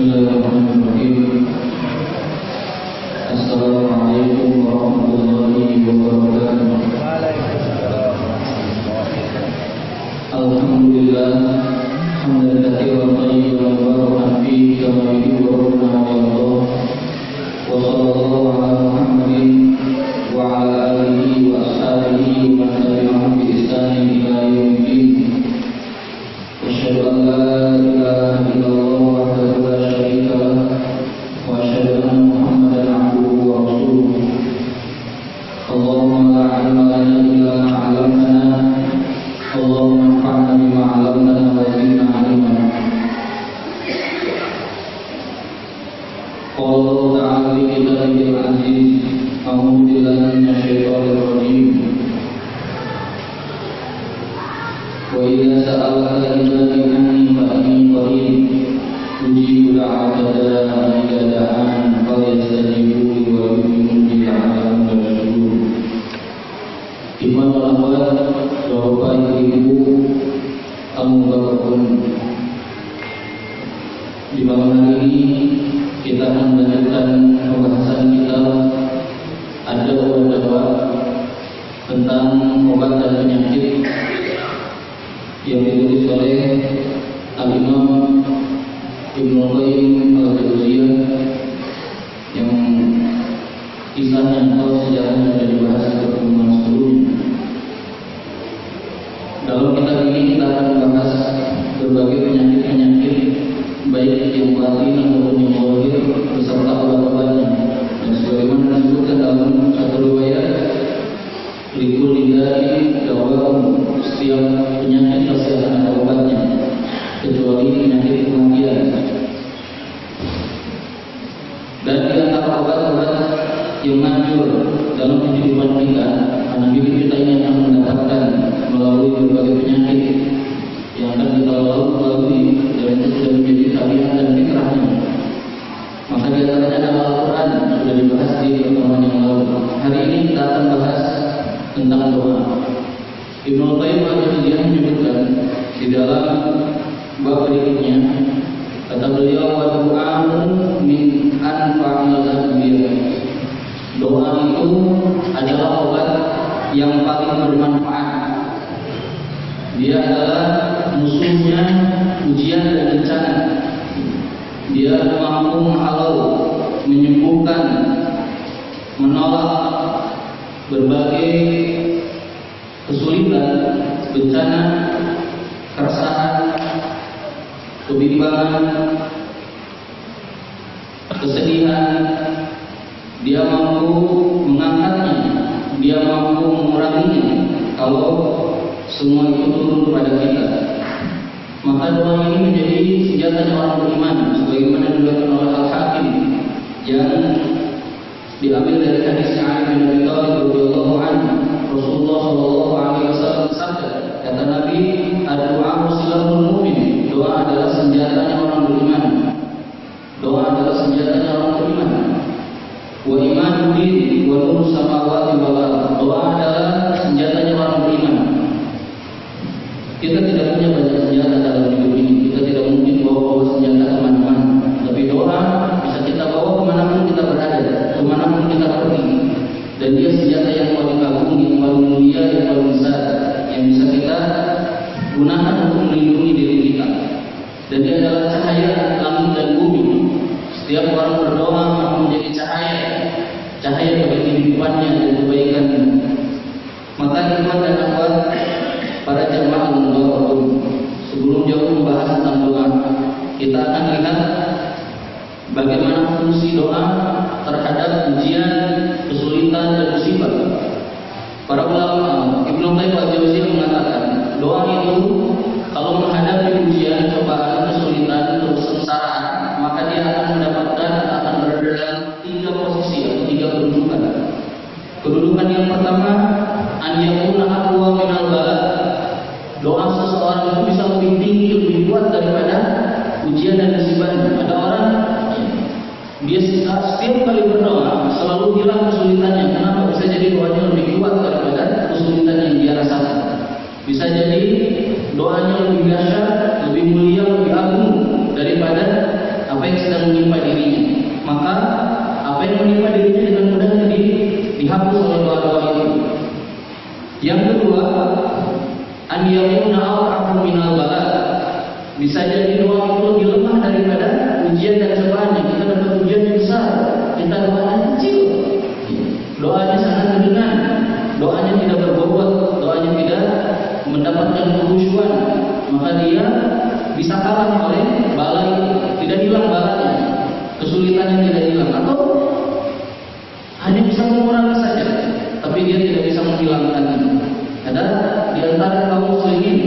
Bismillahirrahmanirrahim. Assalamualaikum warahmatullahi wabarakatuh. Alhamdulillah, hamdan katsiran thayyiban mubarakan fihi kama yuhibbu rabbuna wa yardah. Wa sallallahu ala Muhammadin wa ala alihi wa ashabihi wa man tabi'ahum bi ihsanin ila yaumiddin. Asyhadu an la ilaha illallah wahdahu la syarika lah wa asyhadu anna Muhammadan abduhu wa rasuluh. Allahumma la ilma lana illa ma 'allamtana. Allahumma anfa'na bima 'allamtana wa zidna 'ilma. Qala Allah ta'ala fi kitabihil 'aziz, a'udzu billahi minasyaitonir rajim. Wa idza sa'alaka ibadi anni fa inni qarib ujibu da'wata da'i idza da'an falyastajibu li wa yu'minu bi la'allahum yarshudun. Iman wal akhwat, Bapak Ibu, tamu berkabung. Di malam hari ini kita akan melanjutkan pembahasan kita ada dawa tentang obat dan penyakit yang ditulis oleh Al-Imam Ibnu Qayyim Al-Jauziyah, yang kisahnya atau sejarahnya sudah dibahas di pertemuan sebelumnya. Dalam kitab ini kita akan membahas berbagai penyakit-penyakit baik yang batin ataupun yang zahir beserta obat-obatnya. Dan sebagaimana disebutkan dalam satu riwayat, likul lidai dawa'un, setiap penyakit pasti akan ada obatnya kecuali penyakit kematian. Dan di antara obat-obat yang manjur dalam kehidupan kita, karena hidup kita ini akan mendapatkan melalui berbagai penyakit yang akan kita lalui, dan itu sudah menjadi tabiat dan fitrahnya. Maka di antaranya adalah Al-Quran, sudah dibahas di pertemuan yang lalu. Hari ini kita akan bahas tentang doa. Ibnu Qayyim Al-Jauziyah menyebutkan di dalam bab berikutnya, kata beliau, wa du'a'u min anfa'il adwiyah. Doa itu adalah obat yang paling bermanfaat. Dia adalah musuhnya ujian dan bencana. Dia mampu menghalau, menyembuhkan, menolak berbagai kesulitan, bencana, keresahan, kebimbangan, kesedihan. Dia mampu mengangkatnya, dia mampu menguranginya kalau semua itu turun kepada kita. Maka doa ini menjadi senjata orang beriman, sebagaimana diriwayatkan oleh Al-Hakim yang diambil dari hadis Ali bin Abi Thalib radhiyallahu anhu. Rasulullah sallallahu alaihi wasallam bersabda, kata Nabi, ad-du'a silahul mu'min. Doa adalah senjatanya orang beriman. Doa adalah senjatanya orang beriman. Wa imanul din wa nurus samawati wal ardh. Doa adalah senjatanya orang beriman. Kita tidak punya banyak senjata dalam hidup ini. Kita tidak mungkin bawa senjata kemana-mana. Tapi doa bisa kita bawa kemanapun kita berada, kemanapun kita pergi. Dan dia senjata yang paling agung, yang paling mulia, yang paling besar, yang bisa kita gunakan untuk melindungi diri kita. Dan dia adalah cahaya langit dan bumi. Setiap orang berdoa maka menjadi cahaya bagi kehidupannya dan kebaikannya. Maka ikhwan dan akhwat, para jemaah al-mubarakun, sebelum jauh membahas tentang doa, kita akan lihat bagaimana fungsi doa terhadap ujian, kesulitan dan musibah. Para ulama, Ibnu Qayyim Al-Jauziyah mengatakan, doa itu kalau menghadapi ujian, cobaan, kesulitan, kesengsaraan, maka dia akan mendapatkan, akan berada dalam 3 posisi atau 3 kedudukan. Kedudukan yang pertama, an yakuna aqwa minal bala. Doa seseorang itu bisa lebih tinggi, lebih kuat daripada ujian dan musibahnya. Ada orang dia setiap kali berdoa selalu hilang kesulitannya. Kenapa? Bisa jadi doanya lebih kuat daripada kesulitan yang dia rasakan. Bisa jadi doanya lebih dahsyat, lebih mulia, lebih agung daripada apa yang sedang Bisa jadi doa itu lebih lemah daripada ujian dan cobaannya. Kita dapat ujian yang besar, kita doanya kecil, doanya sangat kedengaran, doanya tidak berbobot, doanya tidak mendapatkan kekhusyuan, maka dia bisa kalah oleh bala itu. Tidak hilang balanya, kesulitannya tidak hilang, atau hanya bisa mengurangi saja, tapi dia tidak bisa menghilangkannya. Ada di antara kaum muslimin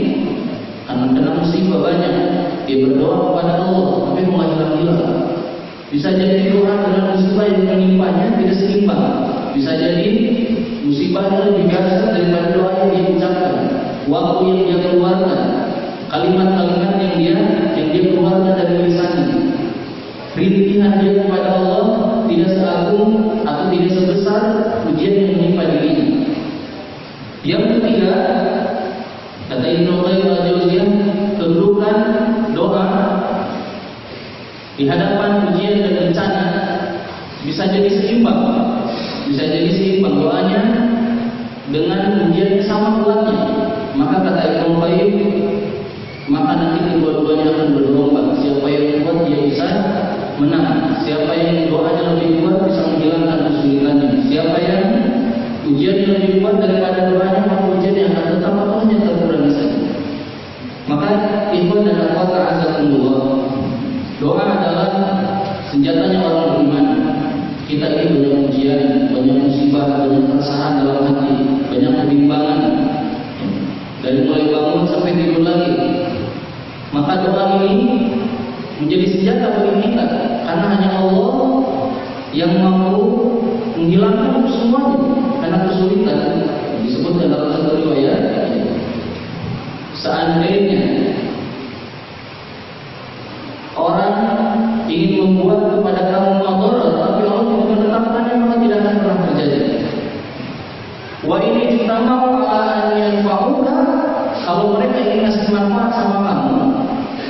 karena kena musibah banyak, dia berdoa kepada Allah tapi malah hilang-hilang. Bisa jadi doa dengan musibah yang menimpanya tidak seimbang. Bisa jadi musibahnya lebih besar daripada doa yang dia ucapkan, waktu yang dia keluarkan, kalimat-kalimat yang dia keluarkan dari lisannya. Rintihan dia kepada Allah tidak seagung atau tidak sebesar ujian yang menimpa dirinya. Yang ketiga, kata Ibnu Qayyim al-Jauziyah, kedudukan doa di hadapan ujian dan bencana bisa jadi seimbang. Bisa jadi seimbang doanya dengan ujian yang sama kuatnya. Maka kata Ibnu Qayyim, maka nanti kedua-duanya akan berlomba. Siapa yang kuat dia bisa menang. Siapa yang doanya lebih kuat bisa menghilangkan kesulitannya. Siapa yang ujiannya lebih kuat daripada doanya, maka ujian yang akan tetap hanya terkurangi saja. Maka ikhwan dan akhwat a'azzakumullah, doa adalah senjatanya orang beriman. Kita ini banyak ujian, banyak musibah, banyak keresahan dalam hati, banyak kebimbangan, dari mulai bangun sampai tidur lagi. Maka doa ini menjadi senjata bagi kita, karena hanya Allah yang mampu menghilangkan semuanya. Karena kesulitan disebutkan dalam satu riwayat, seandainya orang ingin membuat kepada kamu madarat, tapi Allah tidak menetapkannya, maka tidak akan pernah terjadi. Wa ini ditamau ala an yanfa'uka, kalau mereka ingin ngasih manfaat sama kamu,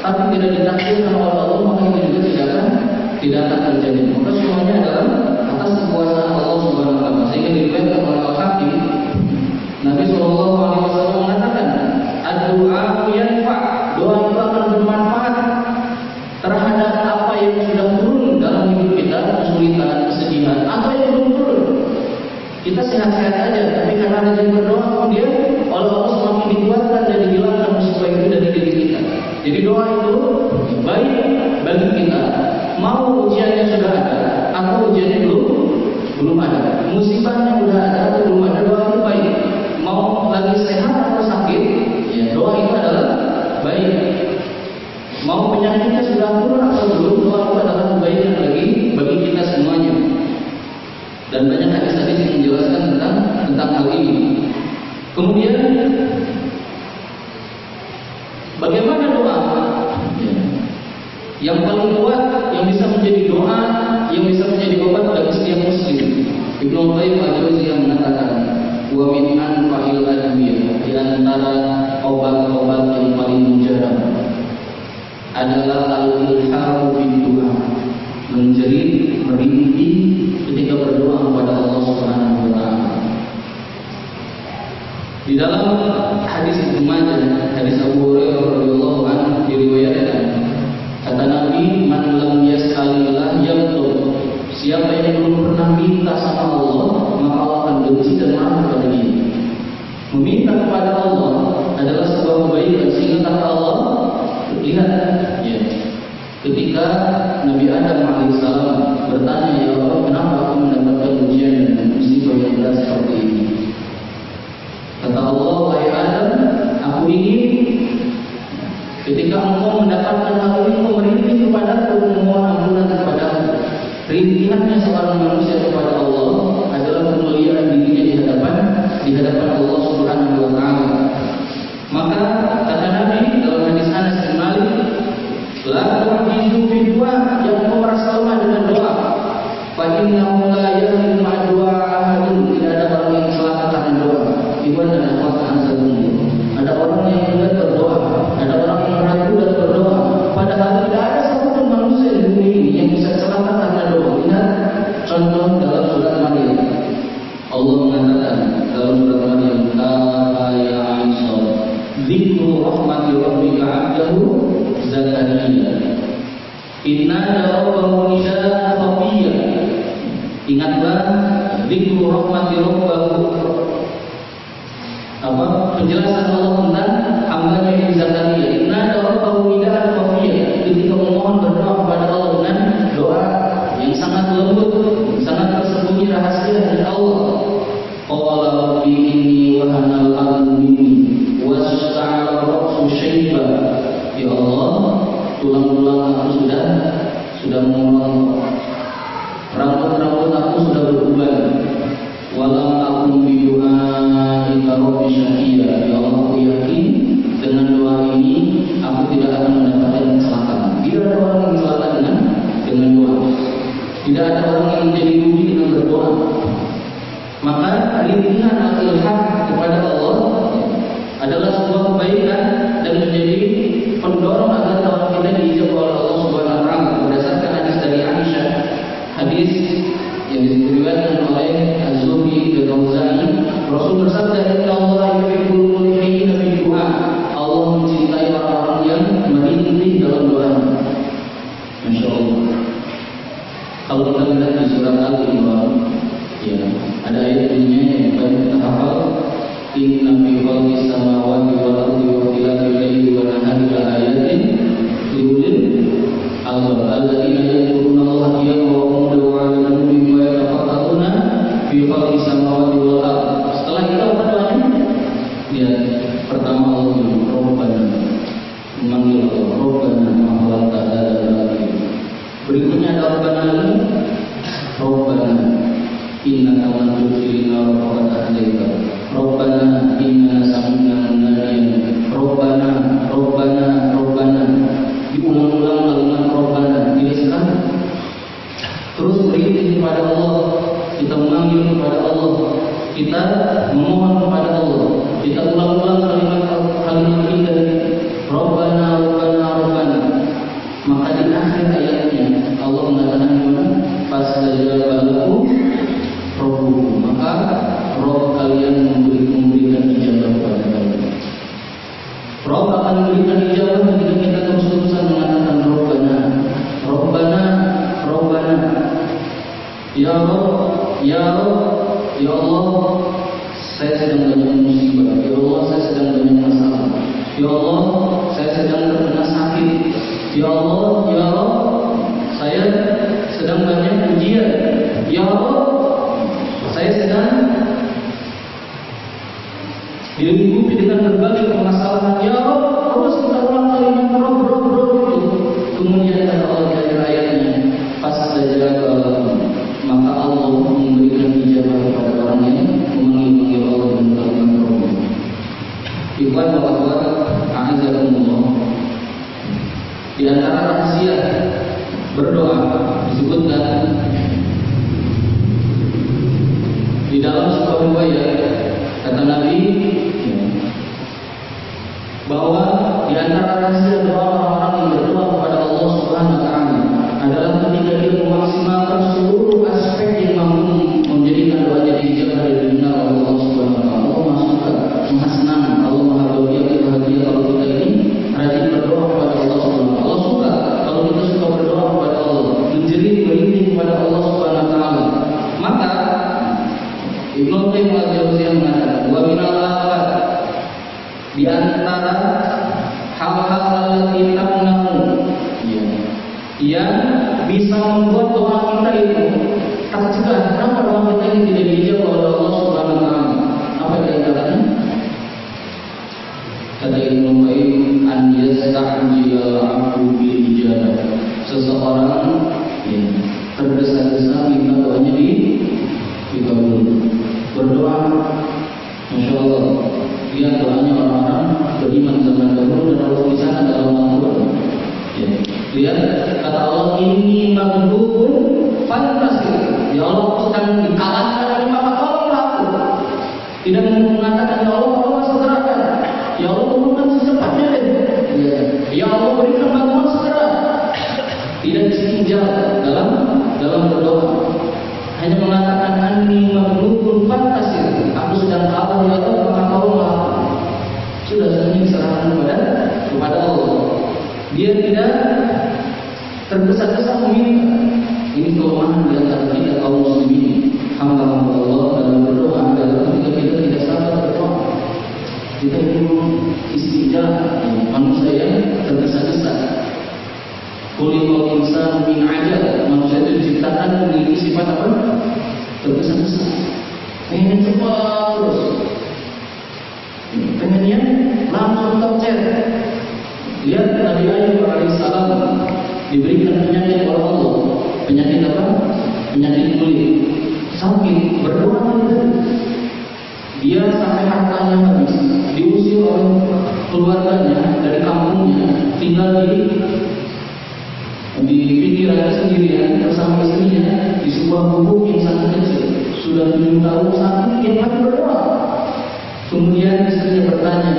tapi tidak ditakdirkan oleh Allah, maka itu juga tidak akan terjadi. Maka semuanya adalah atas kekuasaan Allah Subhanahu wa taala. Sehingga diriwayatkan oleh Al-Hakim, Nabi sallallahu alaihi wasallam mengatakan, "Ad-du'a yanfa'." Doa itu akan bermanfaat terhadap apa yang sudah turun dalam hidup kita, kesulitan, kesedihan, atau yang belum turun. Kita sehat-sehat aja, tapi karena rajin berdoa, kemudian oleh Allah semakin dikuatkan dan dihilangkan musibah itu dari diri kita. Jadi doa itu baik bagi kita, mau ujiannya sudah ada atau ujiannya belum ada, musibahnya sudah ada atau belum ada, doa itu baik. Mau lagi sehat atau sakit, ya doa itu adalah baik. Mau penyakitnya sudah turun atau belum, doa itu adalah kebaikan bagi kita semuanya. Dan banyak hadis-hadis yang menjelaskan tentang hal ini. Kemudian bagaimana doa? Yang paling kuat, yang bisa menjadi doa, yang bisa menjadi obat bagi setiap muslim. Ibnu Qayyim al-Jauziyah mengatakan, wa min anfa'il adwiyah, di antara obat-obat yang paling mujarab adalah al-ilharu bin doa, menjerit, merintih ketika berdoa kepada Allah Subhanahu wa taala. Di dalam hadis Ibnu Majah, hadis Abu Hurairah radhiyallahu anhu diriwayatkan, kata Nabi, man lam yas'alillah yaghdab. Siapa yang belum pernah minta sama Allah, maka Allah akan benci dan marah kepada dia. Meminta kepada Allah adalah sebuah kebaikan, sehingga kata Allah, lihat ya, ketika Nabi Adam alaihissalam bertanya, ya Allah, kenapa aku mendapatkan ujian dan musibah yang berat seperti ini? Kata Allah, wahai Adam, aku ingin ketika engkau mendapatkan hal ini, engkau merintih kepadaku, memohon ampunan kepadaku. Rintihannya seorang manusia kepada Allah adalah kemuliaan dirinya di hadapan Allah Subhanahu wa taala. Maka kata Nabi dalam hadis Anas bin Malik, la tu'jizu fi du'a, yang merasa lemah dengan doa. Fa innahu la yahillu ma'a du'a ahadun, tidak ada orang yang selamat dengan doa. Ibu dan akhwat azzakumullah. Ada orang yang enggan berdoa, ada orang yang ragu dan berdoa, padahal tidak ada satupun manusia di bumi ini yang bisa selamat karena doa. Ingat contoh dalam surat Maryam. Allah mengatakan dalam surat Maryam, ya Isa, dzikru Inna rabbahu nidaan khafiyya. Ingatlah dzikru rahmati rabbahu. Penjelasan Allah tentang hambanya Nabi Zakaria. Inna rabbahu nidaan khafiyya. Ketika memohon berdoa kepada Allah dengan doa yang sangat lembut, sangat tersembunyi rahasia dari Allah. Qala rabbi inni wahanal 'azmu minni washta'ala ra'su syaiba. Ya Allah, tulang-tulang aku sudah mengulang, rambut-rambut aku sudah beruban. Walam aku bidu'aika rabbi syaqiya. Ya Allah, aku yakin dengan doa ini aku tidak akan mendapatkan kecelakaan. Tidak ada orang yang celaka dengan doa. Tidak ada orang yang menjadi rugi dengan berdoa. Maka rintihan al-ilham kepada Allah adalah sebuah kebaikan dan menjadi pendorong agar doa kita diijabah oleh Allah Subhanahu wa taala. Berdasarkan hadis dari Aisyah, hadis yang diriwayatkan oleh Az-Zuhri dan Al-Ghazali, Rasul bersabda, "Inna Allah yuhibbul mulhina fi du'a." Allah mencintai orang-orang yang merintih dalam doa. Masya Allah. Kalau kita lihat di surat Al-Imran, ya, ada ayat bunyinya yang banyak kita hafal. Inna fi khalqis samawati wal ardi wa ikhtilafil laili wan nahari la ayatin li ulil albab alladzina yadhkuruna Allaha qiyaman wa qu'udan wa 'ala junubihim wa yatafakkaruna fi khalqis samawati wal ardi. Setelah itu apa doanya? Ya, pertama Allah Rabbana, memanggil Allah Rabbana ma khalaqta hadza batila. Berikutnya ada Rabbana lagi, Rabbana innaka man tudkhilin nar faqad ahdayta. Rabbana inna sami'na munadiyan. Rabbana, Rabbana, Rabbana. Diulang-ulang kalimat Rabbana. Tidak sekali. Terus beriring kepada Allah. Kita memanggil kepada Allah. Kita memohon kepada Allah. Kita ulang-ulang kalimat ini. Rabbana, Rabbana, Rabbana. Maka di akhir ayatnya Allah mengatakan gimana? Fastajaba lahu rabbuhum. Maka Rabb kalian memberikan ijabah kepada kalian. Rabb akan memberikan ijabah ketika kita terus-terusan mengatakan Rabbana, Rabbana, Rabbana. Ya Rabb, Ya Rabb, Ya Allah, saya sedang banyak musibah. Ya Allah, saya sedang banyak masalah. Ya Allah, saya sedang terkena sakit. Ya Allah, Ya Rabb, saya sedang banyak ujian. Ya Rabb, saya sedang dilingkupi dengan berbagai permasalahan. Ya Rabb, terus kita ulang kalimat Rabb, Rabb, Rabb itu. Kemudian kata Allah di akhir ayatnya, fastajaba, maka Allah memberikan ijabah kepada orang yang memanggil Allah dengan kalimat Rabb. Ikhwan wa akhwat, a'azzakumullah. Di antara rahasia berdoa disebutkan di dalam sebuah riwayat, kata Nabi bahwa di antara rahasia doa orang-orang yang berdoa kepada Allah Subhanahu wa taala adalah ketika dia memaksimalkan seluruh aspek yang mampu menjadikan doanya diijabah dan didengar oleh Allah Subhanahu wa taala. Allah Maha suka, Maha senang, Allah Maha bahagia kalau kita ini rajin berdoa kepada Allah Subhanahu wa taala. Allah suka kalau kita suka berdoa kepada Allah, menjerit merintih kepada Allah Subhanahu wa taala. Maka Ibnu Qayyim al-Jauziyah mengatakan, wa minal afat, di antara hal-hal yang tamna'u, yang bisa membuat doa kita itu tercegah. Kenapa doa kita ini tidak dijawab oleh Allah Subhanahu wa taala? Apa di antaranya? Kata Ibnu Qayyim, an yasta'jila al-'abdu bil ijabah. Seseorang tergesa-gesa minta doanya dikabul. Berdoa, Masya Allah, lihat doanya orang-orang beriman zaman dahulu dan Allah di sana dalam Al-Quran. Lihat kata Allah, ini maghdubun fantasir. Ya Allah, aku sedang dikalahkan, maka tolonglah aku. Tidak mengatakan ya Allah, tolong segerakan. Ya Allah, tolongkan secepatnya deh. Ya Allah, berikan bantuan segera. Tidak istinja dalam berdoa. Hanya mengatakan anni maghlubun fantasir. Aku sedang kalah ya Allah, maka tolonglah aku. Sudah semuanya diserahkan kepada Allah. Dia tidak tergesa-gesa meminta. Ini kelemahan di antara kita kaum muslimin, hamba-hamba Allah dalam berdoa adalah ketika kita tidak sabar berdoa. Kita itu istijab, manusia yang tergesa-gesa. Kulikul insan min ajal, manusia itu diciptakan memiliki sifat apa? Tergesa-gesa. Pengen cepat terus. Pengennya langsung tercet. Lihat Nabi Ayub alaihissalam diberikan penyakit oleh Allah. Penyakit apa? Penyakit kulit. Sakit, berdoa dia sampai hartanya habis, diusir oleh keluarganya dari kampungnya, tinggal di pinggiran sendirian bersama istrinya di sebuah gubuk yang sangat kecil. Sudah 7 tahun sakit, dia masih berdoa. Kemudian istrinya bertanya,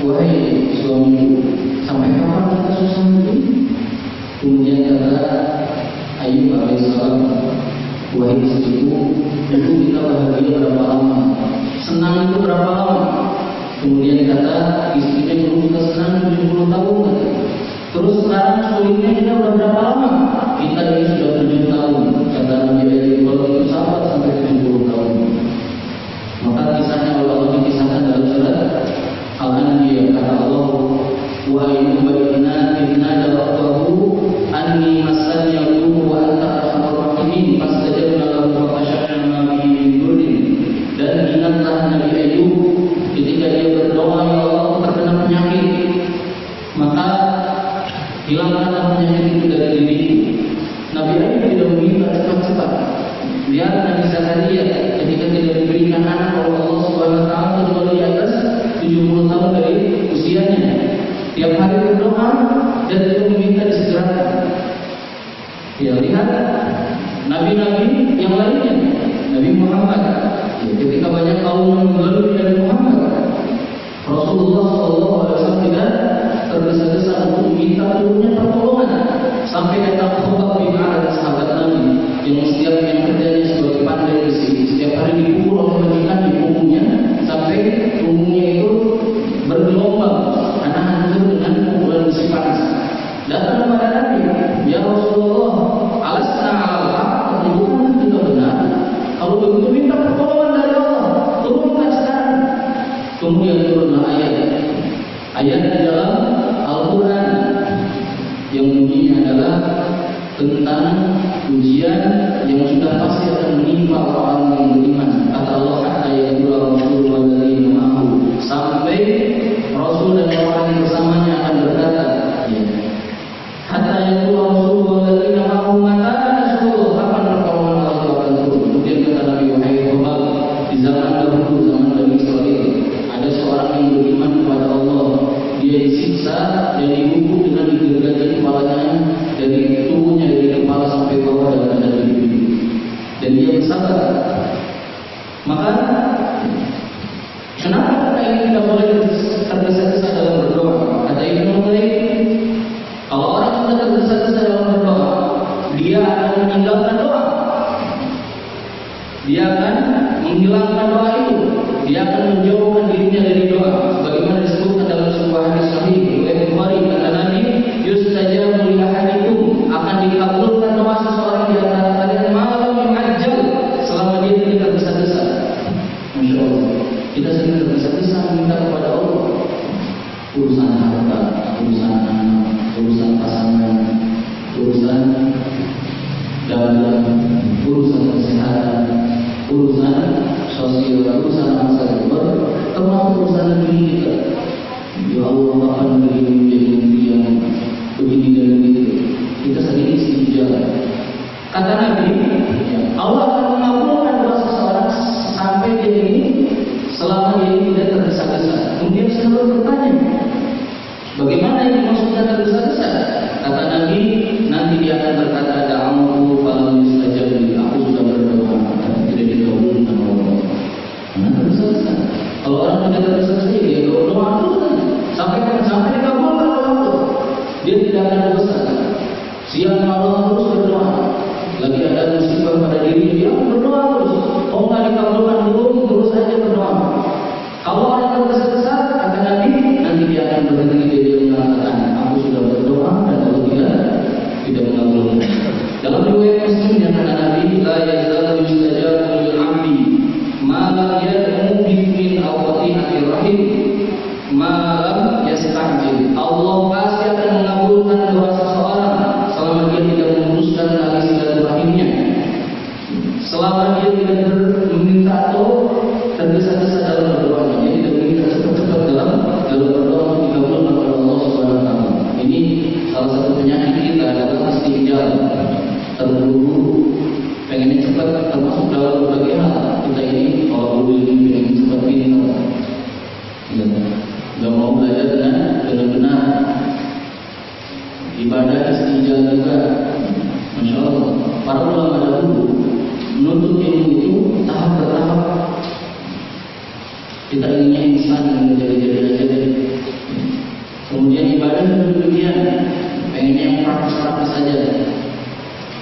wahai suamiku, sampai kapan kita susah ini? Kemudian kata Ayub alaihissalam, wahai istriku, dulu kita bahagia berapa lama, senang itu berapa lama? Kemudian kata istrinya, dulu kita senang 70 tahun. Terus sekarang sulitnya kita udah berapa lama? Kita ini sudah 7 tahun. Kata Nabi Ayub, kalau itu sabar sampai 70 tahun. Maka kisahnya Allah dikisahkan dalam surat Al-Anbiya. Kata Allah, wa inna inna rabbahu anni masani al-dur wa anta arhamur rahimin fastajabna lahu wa kashafna ma bihi min durrin. Dan ingatlah Nabi Ayub ketika dia berdoa, ya Allah, terkena penyakit, maka hilangkanlah penyakit itu dari diriku. Nabi Ayub tidak meminta cepat-cepat. Lihat Nabi Zakaria ketika tidak diberikan anak oleh Allah Subhanahu wa taala kecuali di atas 70 tahun dari usianya. Tiap hari berdoa dan tidak meminta disegerakan. Ya, lihat nabi-nabi yang lainnya, Nabi Muhammad. Ya, ketika banyak kaum yang melalui Nabi Muhammad, Rasulullah SAW tidak tergesa-gesa untuk meminta turunnya pertolongan. Sampai datang Khobab bin Arad, sahabat Nabi, yang setiap yang kerjanya sebagai pandai besi, setiap hari dipukul oleh majikan di punggungnya sampai punggungnya itu bergelombang karena hancur dengan pukulan besi panas. Datang kepada Nabi, ya Rasulullah, alasna al-haq, bukan kita benar. Kalau begitu minta pertolongan dari Allah, turunkan sekarang. Kemudian turunlah ayat di dalam Al-Quran yang bunyinya adalah tentang ujian yang sudah pasti akan menimpa orang yang beriman. Kata Allah, hatta yaqula rasul walladzina ma'ahu, sampai Rasul dan orang yang bersamanya akan berkata, ya, hatta yaqula rasul walladzina ma'ahu mata nasrullah, kapan pertolongan Allah akan turun. Kemudian kata Nabi, wahai Khobab, di zaman dahulu, zaman Bani Israil, ada seorang yang beriman kepada Allah. Dia disiksa dan dibungkuk dengan digergaji kepalanya dari tubuhnya, dari kepala sampai bawah dan ada di pipi. Dan dia bersabar. Maka kenapa kita ini tidak boleh tergesa-gesa dalam berdoa? Kata Ibnu Qayyim, kalau orang sudah tergesa-gesa dalam berdoa, dia akan meninggalkan doa. Dia akan menghilangkan doa itu. Dia akan menjauhkan dirinya dari doa. Bagaimana disebutkan dalam sebuah hadis sahih oleh Bukhari, kata Nabi, yustajabu li ahadikum, akan dikabulkan doa seseorang di antara kalian malam yu'ajjal, selama dia tidak tergesa-gesa. Masya Allah, kita sering tergesa-gesa meminta kepada Allah. Urusan harta, urusan anak, urusan pasangan, urusan dagang, urusan kesehatan, urusan sosial, urusan masa depan, termasuk urusan negeri kita. Ya Allah, akan begini menjadi negeri yang begini dan begitu. Kita sering istijab. Kata Nabi, ya, Allah akan mengabulkan doa seseorang sampai dia ini, selama dia ini tidak tergesa-gesa. Kemudian selalu bertanya, bagaimana ini maksudnya tergesa-gesa? Kata Nabi, nanti dia akan berkata, da'amku falam yustajab li, aku sudah berdoa tapi tidak dikabulkan Allah. Karena tergesa-gesa. Kalau orang tidak tergesa-gesa, dia berdoa terus sampai dikabulkan Allah. Dia tidak akan bosan. Siang malam terus berdoa. Lagi ada musibah pada diri dia, berdoa terus. Oh, nggak dikabulkan terus saja berdoa. Kalau orang tergesa-gesa, kata Nabi, nanti dia akan berhenti, dia mengatakan, aku sudah berdoa dan Allah tidak mengabulkan. salah satu penyakit kita adalah istinjal, terburu-buru, pengennya cepat, termasuk dalam berbagai hal. Kita ini kalau dulu ini pengen cepat pintar, nggak mau belajar dengan benar. Ibadah istinjal juga, masya Allah. Para ulama dahulu menuntut ilmu itu tahap bertahap. Kita inginnya instan yang jadi aja deh. Kemudian ibadah juga demikian, pengennya yang praktis saja.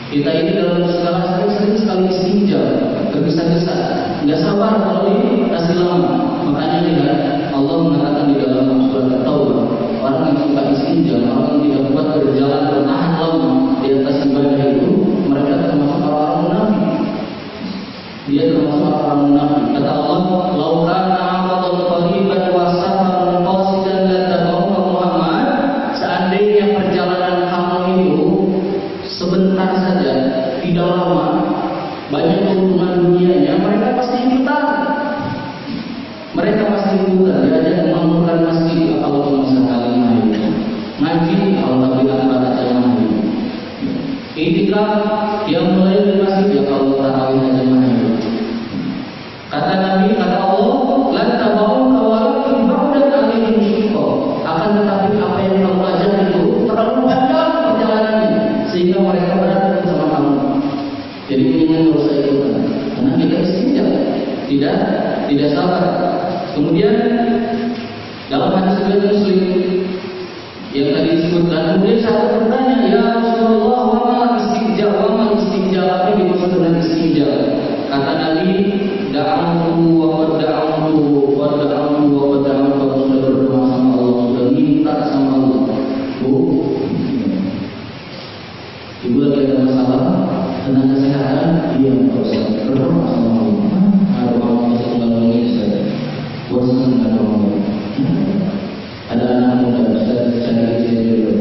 Kita ini dalam segala sering sekali istinja, tergesa-gesa, nggak sabar kalau dikasih lama. Makanya lihat Allah mengatakan di dalam surat At-Taubah, orang yang suka istinja, orang yang tidak kuat berjalan bertahan lama di atas ibadah itu, mereka termasuk orang munafik. Dia termasuk orang munafik. Kata Allah, "Lau kana 'amalan thayyiban wa safaran qasidan latabawwa Muhammad." Seandainya perjalanan kamu itu sebentar saja, tidak lama, banyak keuntungan dunianya, mereka pasti ikutan. Mereka pasti ikutan. Diajak memakmurkan masjid kalau cuma sekali ngaji, kalau tak bilang baca mahal. Itikaf yang mulai dari masjid ya kalau tarawih aja mahal. Kata Nabi, kata Allah, lan tabau kawalakin ba'dan alaihim syukur. Akan tetapi apa yang kamu ajar itu terlalu panjang perjalanannya, sehingga mereka berat bersama kamu. Jadi ini yang harus saya ikutan. Karena kita istinja, tidak sabar. Kemudian dalam hadis riwayat Muslim yang tadi disebutkan, kemudian sahabat bertanya, ya Rasulullah, wa ma istinja, apa yang dimaksud dengan istinja? Kata Nabi, da'amtu wa da'amtu kalau sudah berdoa sama Allah, sudah minta sama Allah. Ibu lagi ada masalah tentang kesehatan, iya Ustaz, berdoa sama Allah. Ada orang masuk dalam saja, bosan dengan Allah. Ada anak muda Ustaz cari dulu,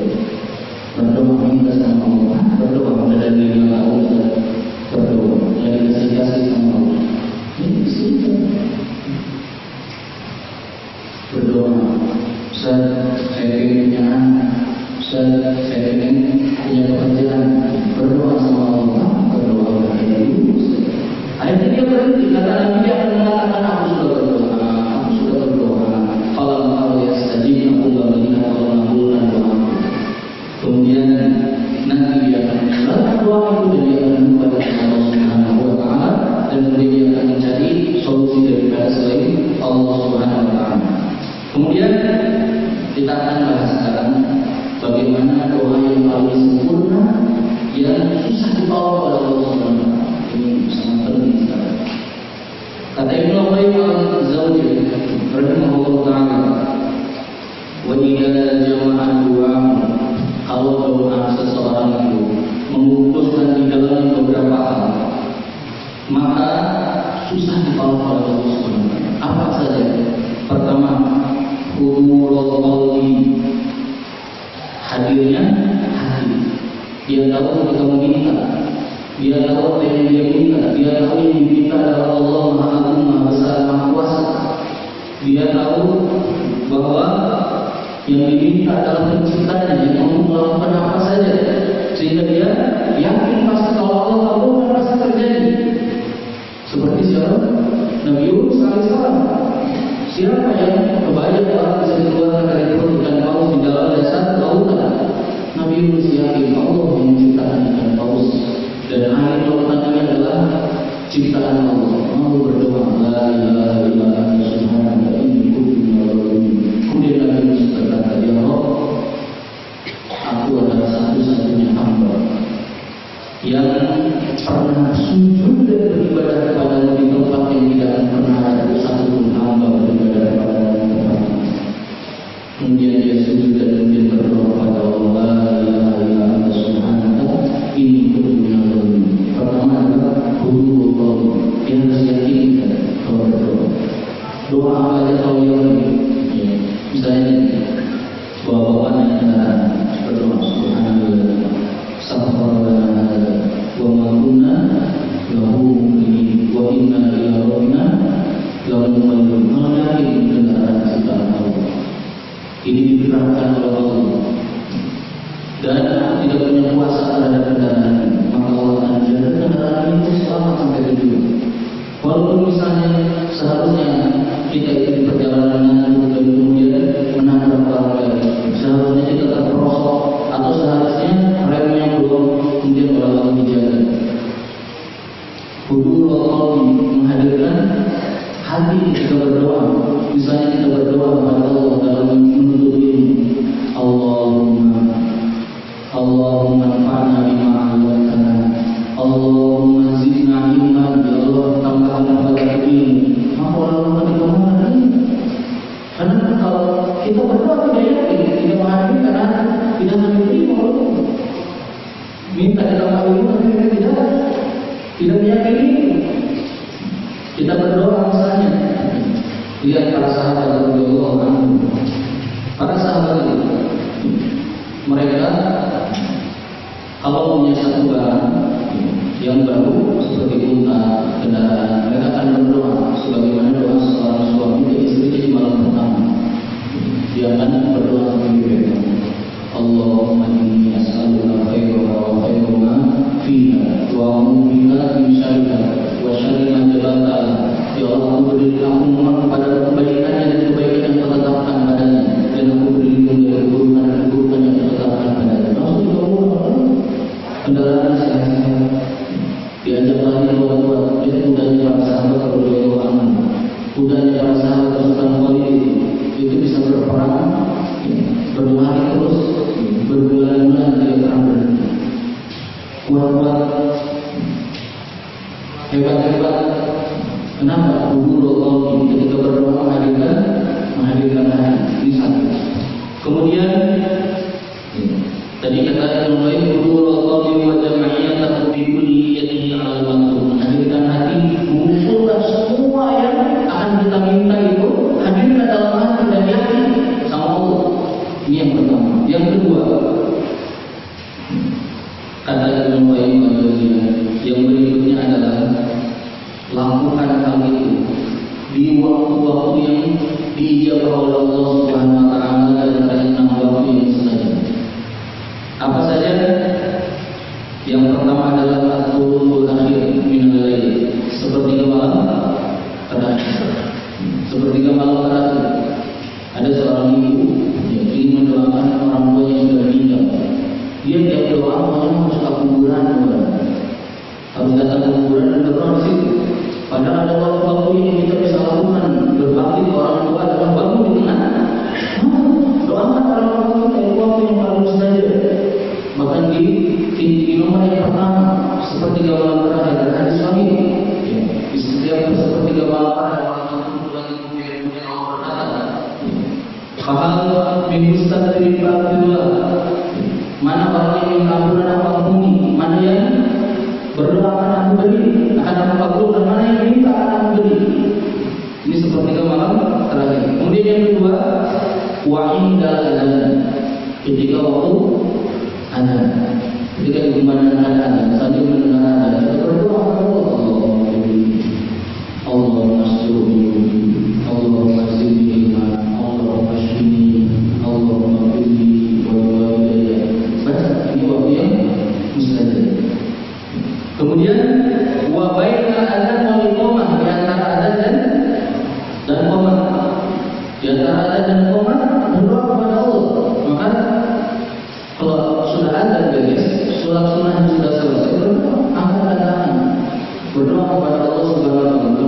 berdoa minta sama Allah, berdoa dari diri Allah, berdoa yang dikasih sama Allah. Ini sih berdoa, Ustaz saya ingin punya anak, Ustaz saya ingin punya pekerjaan, berdoa sama Allah, berdoa dari dulu. Akhirnya dia berhenti, kata Nabi dia akan mengatakan aku sudah berdoa. Kalau ya sajid aku nggak melihat kalau mengabulkan doa. Kemudian nanti dia akan melakukan doa itu dan dia akan kepada Allah Subhanahu Wa Taala dan kemudian dia akan mencari solusi daripada selain Allah Subhanahu Wa Taala. Kemudian kita akan bahas sekarang bagaimana doa yang paling sempurna yang susah dibawa oleh Allah Subhanahu Wa Taala. Ini sangat penting sekali. Kata Ibnu Qayyim al-Jauziyyah rahimahullah taala, wa idza jama'a du'a, kalau doa seseorang itu mengumpulkan di dalamnya beberapa hal, maka susah dipahami oleh Allah Subhanahu wa taala. Apa saja? Pertama, hudurul qalbi, hadirnya hati. Dia tahu ketika meminta, dia tahu apa yang dia minta, dia tahu yang diminta adalah Allah Maha Agung, Maha Besar, Maha Kuasa. Dia tahu bahwa yang diminta adalah penciptanya yang mau melakukan apa saja, sehingga dia yakin pasti kalau Allah kabulkan pasti terjadi. Seperti siapa? Nabi Yunus alaihissalam. Siapa yang kebanyak orang bisa dikeluarkan dari perut ikan paus di dalam dasar lautan? Nabi Yunus yakin Allah yang menciptakan ikan paus dan air lautan ini adalah ciptaan Allah. Mau berdoa, la ilaha illa anta subhanaka inni kuntu minadh dhalimin. Kemudian Nabi Yunus berkata, ya Rabb, aku adalah satu-satunya hamba yang pernah sujud dan beribadah kepadamu di tempat yang tidak pernah ada satupun hamba beribadah kepadamu di tempat ini. Kemudian dia sujud dan kemudian berdoa kepada Allah, la ilaha illa anta subhanaka inni kuntu minadh dhalimin. Pertama adalah hudurul qalbi, yang harus yakinkan kalau berdoa. Doa apa aja kalau yang ini, misalnya bapak-bapak yang berdoa, subhanallah, astaghfirullah, wa ma kunna lahu dan aku tidak punya kuasa terhadap kendaraan, maka Allah akan jaga kendaraan itu selamat sampai tujuan. Walaupun misalnya seharusnya kita itu di perjalanan ngantuk dan kemudian menabrak orang lain, seharusnya kita terperosok atau seharusnya remnya belum kemudian orang lain dijaga. Hudul qalbi menghadirkan hati ketika berdoa. Misalnya kita berdoa kepada Allah dalam menuntut ilmu, Allahumma anfa'na bima 'allamtana, Allahumma zidna ilman, ya Allah tambahkan kepada ilmu. Maka orang akan dikemana? Karena kalau kita berdoa tidak yakin, tidak memahami karena tidak memiliki ilmu, minta ditambah ilmu tidak meyakini. Kita berdoa misalnya, lihat para sahabat radhiyallahu anhum. Para sahabat itu mereka kalau punya satu barang yang baru seperti unta, kendaraan, mereka akan berdoa sebagaimana doa seorang suami ke istrinya di malam pertama. Dia akan berdoa begini, Allahumma inni as'aluka khairaha wa khaira ma fiha wa a'udzu bika min syarriha wa syarri ma jabalta. Ya Allah, aku memohon kepada kebaikannya dan kebaikan yang telah tetapkan padanya, dan aku berlindung dari keburukan dan keburukan yang telah tetapkan padanya. Maksudnya Allah kendaraan sehat-sehat, diajak lari kuat-kuat. Itu kudanya para sahabat radhiyallahu anhum. Kudanya para sahabat Rasulullah Khalid itu bisa berperang, berlari terus berbulan-bulan tidak pernah berhenti. Kuat-kuat, hebat-hebat. Kenapa? Hudul qalbi ketika berdoa menghadirkan hati ini satu. Kemudian tadi kata mulai hudul qalbi wa jam'iyatan bi kulliyatihi 'ala al-matlub, menghadirkan hati, mengumpulkan semua yang akan kita minta itu hadirkan dalam hati dan yakin sama Allah. Ini yang pertama. Yang kedua, kata Ibnu Qayyim al-Jauziyah, yang berikutnya adalah lakukan hal itu di waktu-waktu yang diijabah oleh Allah Subhanahu wa taala dan 6 waktu yang sengaja. Apa saja? Yang pertama adalah al-thuluthul akhir min al-lail, sepertiga malam terakhir. Sepertiga malam terakhir. Ada seorang ibu yang ingin mendoakan orang tuanya yang sudah meninggal. Dia tiap doa harus ke kuburan, harus datang ke kuburan dan berdoa di situ. Padahal ada waktu-waktu yang kita bisa lakukan berbakti ke orang tua adalah bangun di tengah. Doakan orang tua kita waktu yang paling saja. Bahkan di nomor yang pertama sepertiga malam terakhir hadis suami. Di setiap sepertiga malam terakhir orang tua kemudian Allah berkata, "Fahal min mustadrin ba'dullah." Mana orang yang minta ampunan aku ampuni, mana yang berdoa akan aku beri, akan aku kabul, dan mana yang minta akan aku beri. Ini sepertiga malam terakhir. Kemudian yang kedua, wa indal adzan, ketika waktu adzan, ketika dikumandangkan adzan, sambil mendengar adzan, kita berdoa kepada Allah. Allahumma asturuhu, Allahumma zidni ilma, Allahumma shfini, Allahumma qini wa walidayya. Baca ini waktu yang mustajab. Kemudian wa baina adzan wal iqamah, di antara adzan dan iqamah, di antara adzan dan iqamah berdoa kepada Allah. Maka kalau sudah adzan guys, sholat sunnah sudah selesai, berdoa angkat tangan, berdoa kepada Allah Subhanahu wa taala,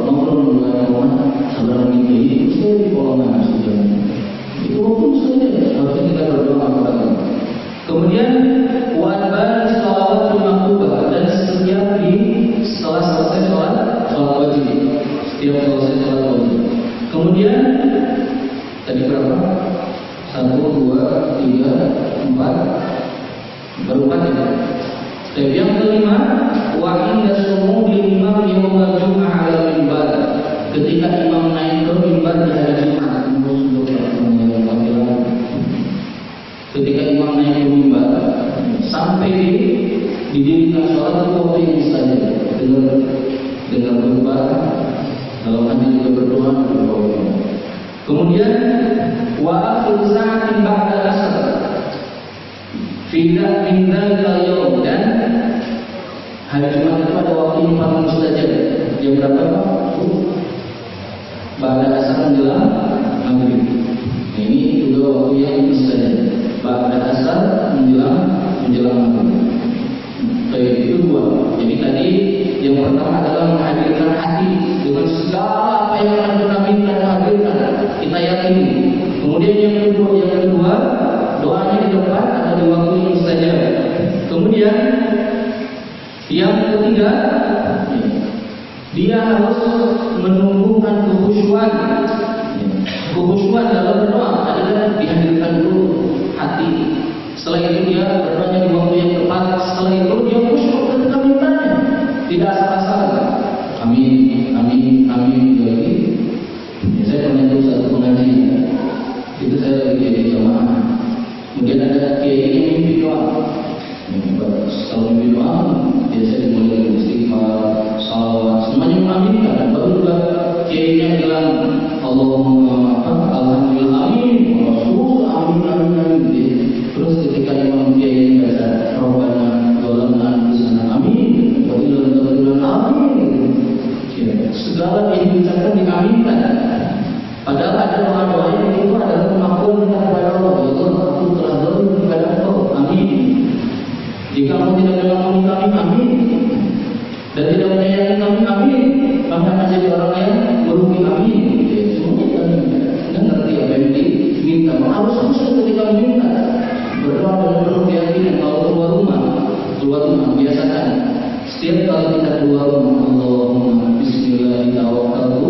ngobrol dengan Allah, sabar mimpi saya di kolongan sudah. Itu pun saja harusnya kita berdoa kepada Allah. Kemudian wa adbar shalawat maktubah, dan setiap setelah selesai sholat wajib, setiap selesai sholat wajib. Kemudian tadi berapa? 1, 2, 3, 4, baru 4 ya. Dan yang kelima, wa inda sumudil imam yaumul jum'ah 'ala mimbar, ketika imam naik ke mimbar di hari Jumat. Ketika imam naik ke mimbar sampai didirikan sholat itu waktu yang saja dengan khutbah, kalau hanya juga berdoa. Kemudian wa akhir sa'atin ba'da asar, Tidak minta kalau dan hari Jumat itu ada waktu yang paling mustajab. Jam berapa Pak? Pada asar menjelang maghrib. Nah, ini juga waktu yang mustajab. Pada asar menjelang maghrib. Baik, itu dua. Jadi tadi yang pertama adalah menghadirkan hati dengan segala apa yang akan kita minta hadirkan. Kita yakini. Kemudian yang kedua doanya di depan atau di waktu yang mustajab. Kemudian yang ketiga, dia harus menumbuhkan kekhusyuan. Kekhusyuan dalam berdoa adalah dihadirkan dulu hati. Setelah itu dia berdoanya di waktu yang tepat. Setelah itu dia khusyuk ketika mintanya, tidak asal-asalan. Amin, amin, amin. Jadi, saya pernah itu satu pengajian. Itu saya lagi jadi jamaah. Kemudian ada kiai yang mimpi doa. Kalau mimpi doa, biasanya dimulai dengan istighfar, salawat, semuanya mengaminkan. Baru juga kiainya bilang Allahumma alhamdulillah amin, Rasul amin amin amin. Terus ketika imam kiai baca Rabbana zalamna anfusana amin, wa illam taghfir lana amin. Segala yang diucapkan diaminkan. Padahal ada doa-doa yang itu adalah pengakuan kita kepada Allah. Ya Allah, aku telah zalim kepada Engkau. Amin. Jika kamu tidak mengampuni kami, amin. Dan tidak menyayangi kami, amin. Kami akan jadi orang yang merugi, amin. Semuanya kita ngerti apa yang diminta. Harus ketika meminta. Berdoa dengan penuh keyakinan. Kalau keluar rumah biasakan. Setiap kali kita keluar rumah, Allahumma bismillah tawakkaltu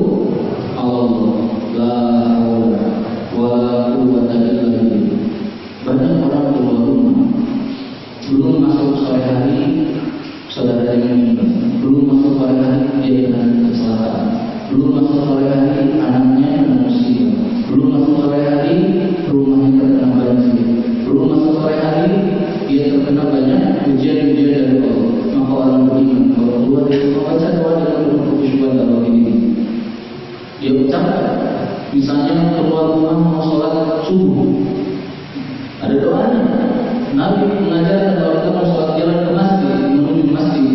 Allah. La haula wala quwwata illa billah. Banyak orang keluar rumah belum masuk sore hari saudara yang meninggal, belum masuk sore hari dia dengan kecelakaan, belum masuk sore hari anaknya kena musibah, belum masuk sore hari rumahnya terkena banjir, belum masuk sore hari dia terkena banyak ujian-ujian dari Allah. Maka orang beriman kalau keluar dari rumah baca doa dengan penuh kekhusyuan dalam ini. Dia ucapkan, misalnya keluar rumah mau sholat subuh, ada doanya. Nabi mengajarkan kalau kita mau sholat jalan ke masjid, menuju masjid,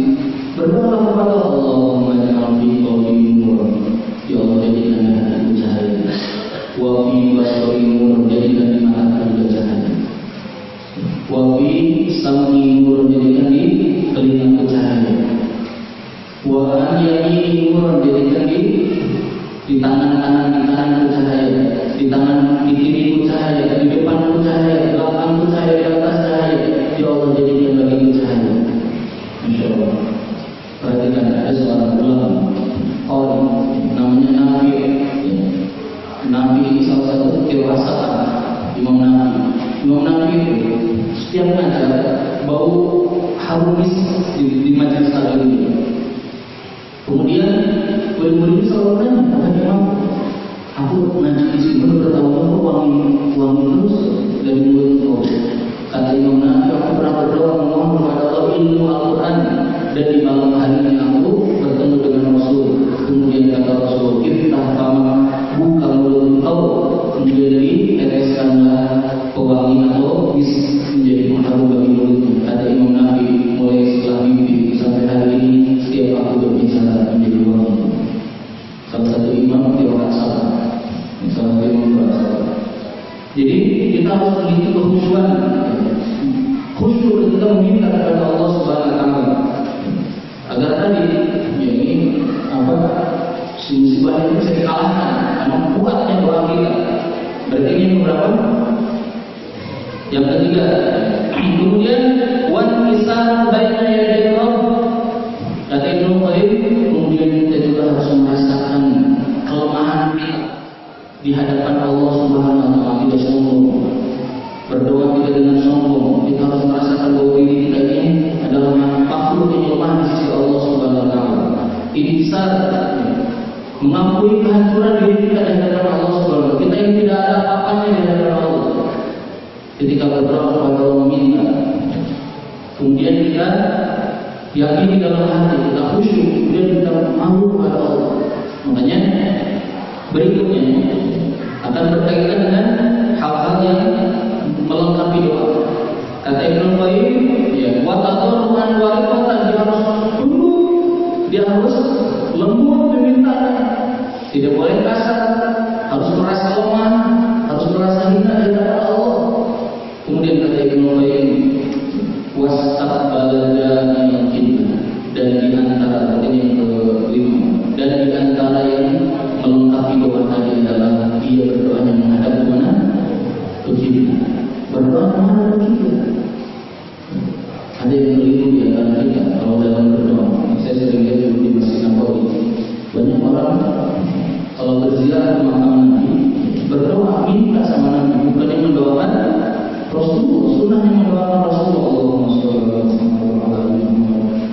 berdoa kepada Allahumma ja'al fi qalbi nur. Ya Allah, jadikan hatiku cahaya. Wa fi basari nur, jadikan di mataku juga cahaya. Wa fi sam'i nur, jadikan di telingaku cahaya. Wa an yamini nur, jadikan di tangan kanan di kananku cahaya, di tangan di kiriku cahaya, di depanku cahaya, di belakangku cahaya, di atas cahaya. Ya Allah, jadikan bagiku cahaya. Masya Allah. Perhatikan, ada seorang ulama, namanya Nabi. Nabi ini salah satu kewasaan Imam Nabi. Imam Nabi itu setiap ngajar bau harum di majelis taklim. Kemudian murid-murid selalu tanya, Imam, aku ngaji di sini bertahun-tahun wangi terus dari mulut kau. Kata Imam Nabi, aku pernah berdoa memohon kepada Allah ilmu Al-Quran, dan di malam harinya aku bertemu dengan Rasul. Kemudian kata Rasul, iftah fama, buka mulut kau, kemudian diteteskanlah pewangi atau menjadi pengharum bagi mulutmu. Kata Imam Nabi, mulai setelah mimpi sampai hari ini, setiap aku berbicara menjadi wangi. Salah satu imam orang salah, salah satu imam orang salah. Jadi kita harus memiliki kekhusyuan, khusyuk ketika meminta kepada Allah Subhanahu Wa Taala. Agar tadi, ini musibah itu bisa dikalahkan, karena kuatnya doa kita. Berarti ini beberapa. Yang ketiga, kemudian wan kisar baina yaday Rabb. Kata Ibnu Qayyim, kemudian kita juga harus merasakan kelemahan kita di hadapan Allah Subhanahu Wa Taala, tidak sombong. Berdoa tidak dengan sombong. Kita harus merasakan bahwa diri kita ini adalah makhluk yang lemah di sisi Allah Subhanahu Wa Taala. Ini bisa mengakui kehancuran diri kita di hadapan Allah Subhanahu Wa Taala. Kita ini tidak ada apa-apanya di hadapan Allah. Ketika berdoa kepada Allah meminta, kemudian kita yakini dalam hati, kita khusyuk, kemudian kita malu kepada Allah. Makanya berikutnya akan berkaitan dengan hal-hal yang melengkapi doa. Kata Ibnu Qayyim, ya, wa tadarruan wa rifatan, dia harus lembut dimintanya, tidak boleh kasar, harus merasa lemah, harus merasa hina di hadapan Allah. Kemudian kata Ibnu Qayyim, wastaqbalana yakin, dan di antara ini yang kelima, dan di antara yang melengkapi doa tadi adalah dia berdoanya menghadap kemana? Ke kiblat. Berdoa menghadap ke kiblat. Ada yang keliru di antara kita kalau dalam berdoa. Saya sering lihat dulu di Masjid Nabawi, banyak orang kalau berziarah ke makam Nabi berdoa minta sama Nabi, bukan yang mendoakan Rasulullah. Sunnahnya mendoakan Rasulullah, Allahumma sholli ala Muhammad,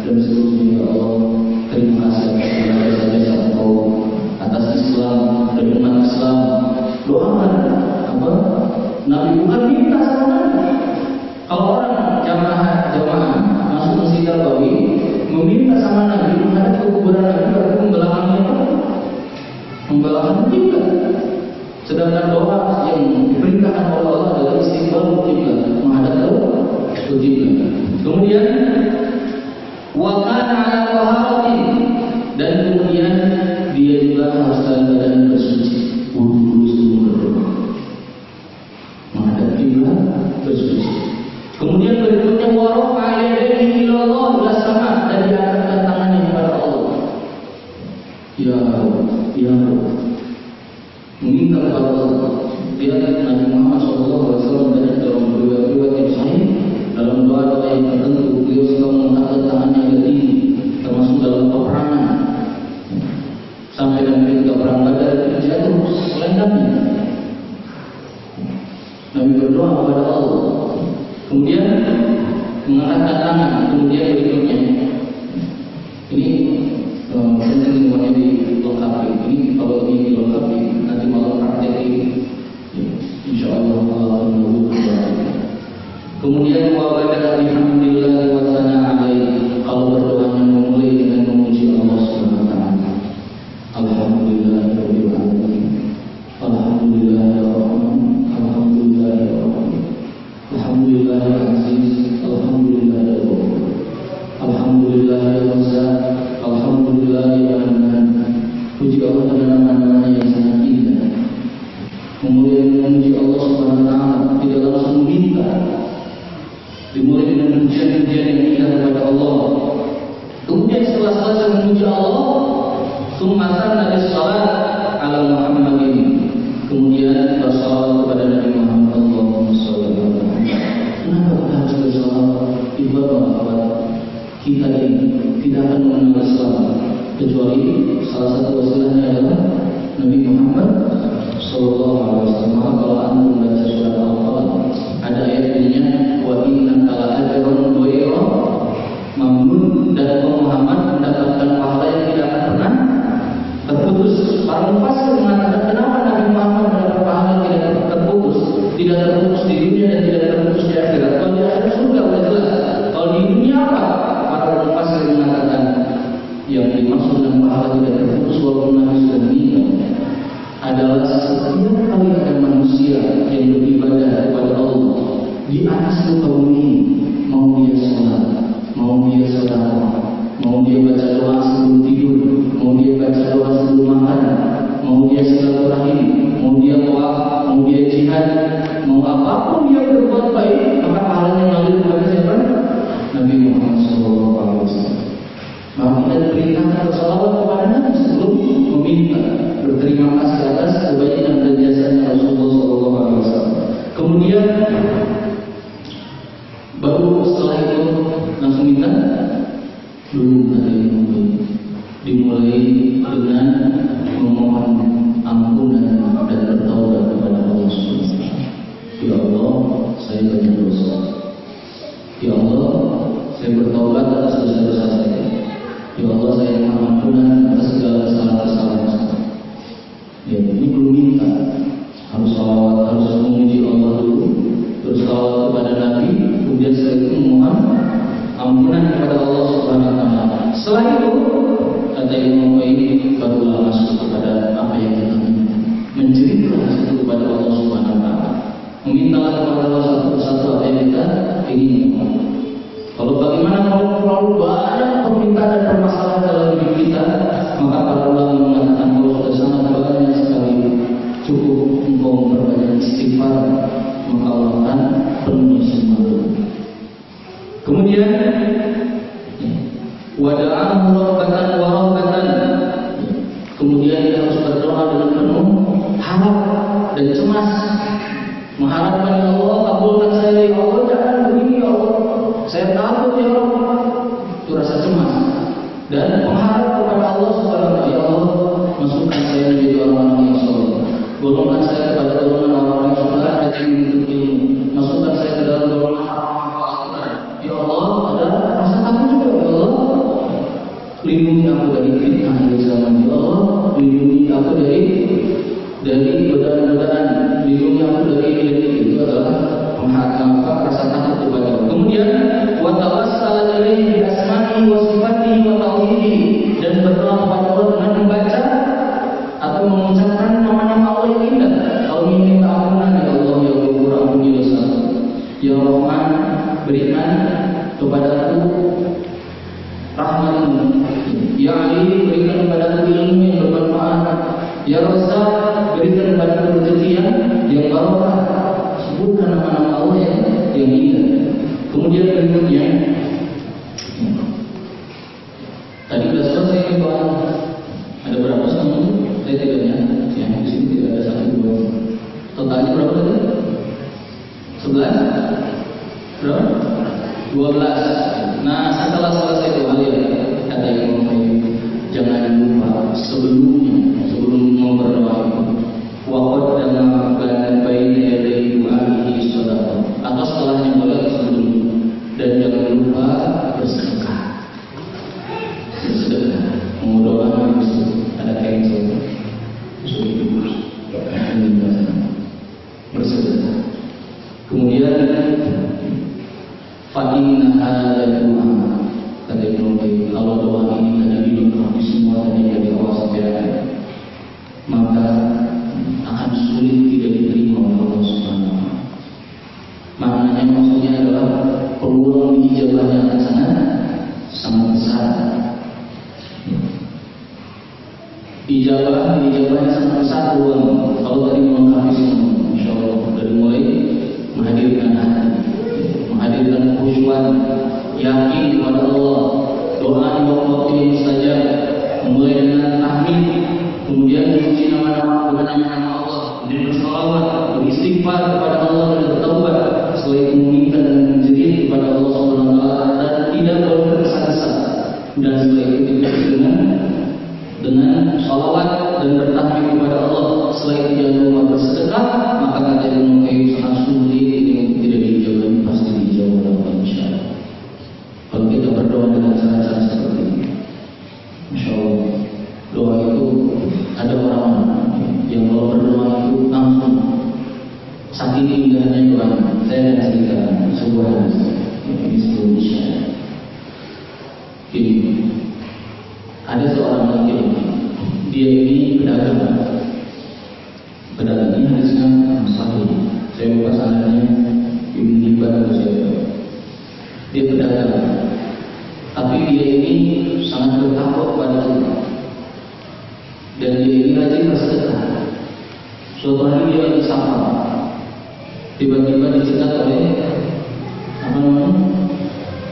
dan seterusnya. Ya Allah, terima kasih atas segala jasa Engkau atas Islam dan umat Islam. Doakan apa? Nabi bukan minta sama Nabi. Kalau orang jamaah masuk Masjid Nabawi meminta sama Nabi menghadap ke kuburan Nabi, berarti membelakangi apa? Membelakangi kiblat. Sedangkan doa yang diperintahkan oleh Allah adalah istiqbal kiblat, menghadap ke kiblat. Kemudian wa kana ala taharatin, dan kemudian dia juga harus dalam keadaan bersuci, wudu dulu sebelum berdoa, menghadap kiblat, bersuci. Kemudian berikutnya wa rafa'a yadayhi ila Allah ila sama, dan diangkatkan tangannya kepada Allah. Ya Allah, meminta kepada Allah. Dia Nabi Muhammad SAW banyak dalam riwayat yang sahih, dalam doa yang tertentu beliau selalu mengangkat tangannya ke tinggi, termasuk dalam peperangan. Sampai dalam ketika perang Badar jatuh selendangnya. Nabi berdoa kepada Allah. Kemudian mengangkat tangan. Kemudian berikutnya, ini penting semuanya dilengkapi. Ini kalau ini dilengkapi, nanti malam praktek ini, insya Allah kemudian wa bada bihamdillah wa sana alaihi, kalau berdoanya memulai dengan memuji Allah Subhanahu wa taala. Alhamdulillahirabbil alamin. Alhamdulillahirrahman. Alhamdulillahirrahman. Alhamdulillahil aziz. Alhamdulillahirrahman. Alhamdulillahirrahman. Alhamdulillahirrahman. Puji Allah dengan nama-nama yang sangat indah. Kemudian memuji Allah Subhanahu wa taala, tidak langsung meminta. Dimulai dengan pujian-pujian yang indah kepada Allah. Kemudian setelah selesai memuji Allah, summatan dari salat ala Muhammadin, kemudian bersalawat kepada Nabi Muhammad Allahumma sholli ala Muhammad. Kenapa kita harus bersalawat? Ibadah kita ini tidak akan mengenal Islam kecuali salah satu wasilahnya adalah Nabi Muhammad Sallallahu Alaihi Wasallam. Kalau anda membaca surat Al-Qalam, ada ayat bunyinya wa innaka la'ajrun ghairu mamnun, dan Muhammad mendapatkan pahala yang tidak akan pernah terputus. Para mufassir mengatakan kenapa Nabi Muhammad mendapat pahala yang tidak terputus di dunia dan tidak terputus di akhirat. Kalau di akhirat surga sudah jelas. Kalau di dunia apa? Para mufassir mengatakan yang dimaksud dengan pahala tidak terputus walaupun Nabi sudah meninggal adalah setiap kali ada manusia yang beribadah kepada Allah di atas muka bumi, mau dia sholat, mau dia sedekah, mau dia baca doa sebelum tidur, mau dia baca doa sebelum makan, mau dia silaturahim, mau dia tawaf, mau dia jihad, mau apapun dia berbuat baik, maka pahalanya mengalir kepada siapa? Nabi Muhammad SAW. Maka kita diperintahkan bersalawat kepada Nabi sebelum meminta, berterima kasih atas kebaikan dan jasanya Rasulullah SAW. Kemudian baru setelah itu langsung minta dulu ada yang dimulai dengan memohon ampunan dan bertaubat kepada Allah SWT. Ya Allah, saya banyak dosa. Ya Allah, saya bertaubat atas dosa-dosa saya. Ya Allah, saya mohon ampunan atas segala kesalahan-kesalahan saya. Ya, ini belum minta. Harus salawat, harus memuji Allah dulu, terus salawat kepada Nabi, kemudian setelah itu memohon ampunan kepada Allah Subhanahu wa taala. Setelah itu, kata Imam Qayyim, barulah masuk kepada apa yang kita minta. Menceritakan itu kepada Allah Subhanahu wa taala. Memintalah kepada Allah satu apa yang kita ini. Kalau bagaimana kalau terlalu banyak permintaan dan permasalahan dalam hidup kita, maka para ulama mengatakan kalau sudah sangat banyak sekali, cukup engkau memperbanyak istighfar, maka Allah akan penuhi semua. Kemudian wada'ahu rabbatan wa rahbatan. Kemudian dia harus berdoa dengan penuh harap dan cemas, mengharapkan ya Allah kabulkan saya, ya Allah jangan begini ya Allah, saya takut ya Allah. Itu rasa cemas dan mengharap kepada Allah Subhanahu wa taala, ya Allah masukkan saya menjadi orang-orang yang saleh, golongkan saya kepada golongan orang-orang yang sudah rajin menuntut ilmu, masukkan saya ke dalam golongan orang-orang Al-Quran. Ya Allah, ada rasa takut juga ya Allah. Lindungi aku dari fitnah di zaman, ya Allah. Lindungi aku dari godaan-godaan. Lindungi aku dari itu adalah mengharapkan rasa takut kepada Allah. Kemudian wa tawassal ilaihi bi asma'ihi wa sifatihi wa tauhidihi, dan berdoa kepada Allah dengan membaca atau mengucapkan nama-nama Allah yang indah. Kalau minta ampunan ya Allah, ya Ghafur ampuni dosaku. Ya Rahman, berikan kepadaku rahmat-Mu. Ya Ali, berikan kepadaku ilmu yang bermanfaat. Ya Razzaq, berikan kepadaku rezeki yang barokah. Sebutkan nama-nama Allah yang indah. Kemudian berikutnya, tadi sudah selesai doa. Ada berapa sama? Saya tidak ingat. Yang di sini tidak ada satu dua. Totalnya berapa tadi? 11? Berapa? 12. Nah, setelah selesai doa kata Imam Qayyim, jangan lupa sebelum mau berdoa wa qaddama baina yaday du'ahi shadaqah, atau setelahnya boleh sebelumnya, dan jangan lupa bersedekah. Mau doa ada cancel bersedekah. Kemudian fa inna hadza du'a, kata Ibnu Qayyim, kalau doa ini tadi dilengkapi semua tadi dari awal sampai akhir, maka akan sulit tidak diterima oleh Allah Subhanahu wa taala. Maknanya maksudnya adalah peluang diijabahnya akan sangat besar. Ijabahnya sangat besar peluang kalau tadi melengkapi semua. Insyaallah dari mulai menghadirkan hati, menghadirkan khusyuan, yakin kepada Allah, doa di waktu yang mustajab, mulai dengan tahmid, kemudian memuji nama-nama Allah, kemudian bersalawat, beristighfar kepada Allah dan bertaubat, setelah itu meminta dan menjerit kepada Allah Subhanahu wa taala dan tidak boleh tergesa-gesa, dan setelah itu diikuti dengan salawat dan bertahmid kepada Allah. Setelah itu jangan lupa bersedekah. Maka kata Ibnu Qayyim sangat sulit ini tidak dijawab, pasti dijawab oleh Allah insyaallah. Kalau kita berdoa dengan cara-cara seperti ini, insyaallah doa itu ada orang yang kalau berdoa itu langsung saking indahnya doa. Saya akan cerita sebuah ini sebelumnya. Ini ada seorang laki-laki, dia ini pedagang ini hadisnya sahih. Saya lupa sanadnya, Ibnu Hibban atau siapa. Dia pedagang, tapi dia ini sangat bertakwa kepada Allah, dan dia ini rajin bersedekah. Suatu hari dia lagi safar, tiba-tiba dicegat oleh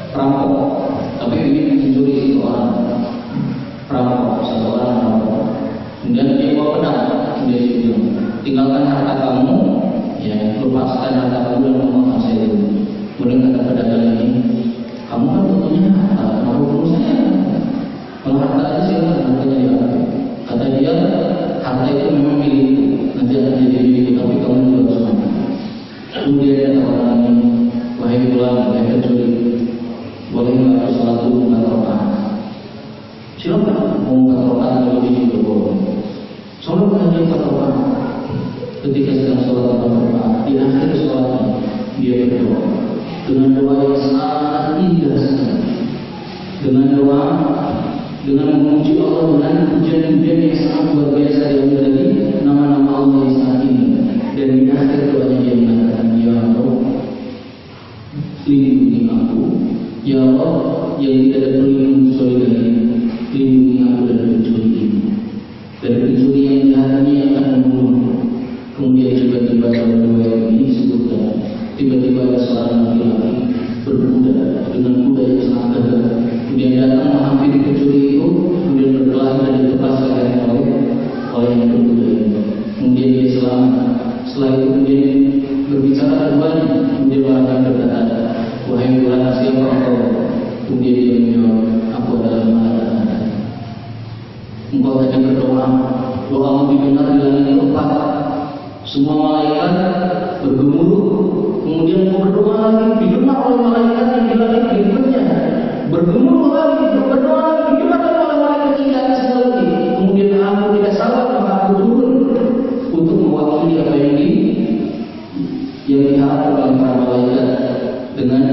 perampok, tapi ini mencuri itu orang. Perampok, satu orang perampok. Kemudian dia bawa pedang, dia bilang, tinggalkan harta kamu, ya lepaskan harta kamu dan memaafkan saya dulu. Kemudian kata pedagang ini, kamu kan tentunya harta, kenapa perlu saya? Kalau harta itu silakan, hartanya diambil. Kata dia, harta itu memang milikku, nanti akan jadi milikku, tapi kamu juga harus mati. Kemudian kata orang ini, wahai pulang, wahai pencuri, boleh nggak aku sholat dulu 4 rakaat? Silakan mau 4 rakaat kalau ini berbohong. Sholat hanya 4 rakaat. Ketika sedang sholat 4 rakaat, di akhir sholatnya dia berdoa dengan doa yang sangat indah sekali. Dengan doa, dengan memuji Allah dengan pujian-pujian yang sangat luar biasa, diambil dari nama-nama Allah yang sangat indah. Dan di akhir doanya dia mengatakan, ya Allah, lindungi Ya Allah, yang tidak ada pelindung kecuali darimu, lindungi aku dari pencuri ini, dari pencuri yang jahatnya yang akan membunuh. Kemudian tiba-tiba dalam riwayat ini disebutkan, tiba-tiba ada seorang laki-laki berkuda dengan kuda yang sangat gagah. Kemudian datang menghampiri pencuri itu, kemudian berkelahi dan dilepaskan oleh yang berkuda ini. Kemudian dia selamat. Setelah itu kemudian berbicara keduanya. Kemudian orang yang berkata, wahai Tuhan, siapa engkau? Kemudian dia menjawab, aku adalah malaikat. Engkau tadi berdoa, doamu didengar di langit keempat. Semua malaikat bergemuruh. Kemudian engkau berdoa lagi, didengar oleh malaikat yang di langit berikutnya. Bergemuruh lagi, berdoa lagi, didengar oleh malaikat yang di atas lagi. Kemudian aku tidak sabar, maka aku turun untuk mewakili apa yang diharapkan oleh para malaikat dengan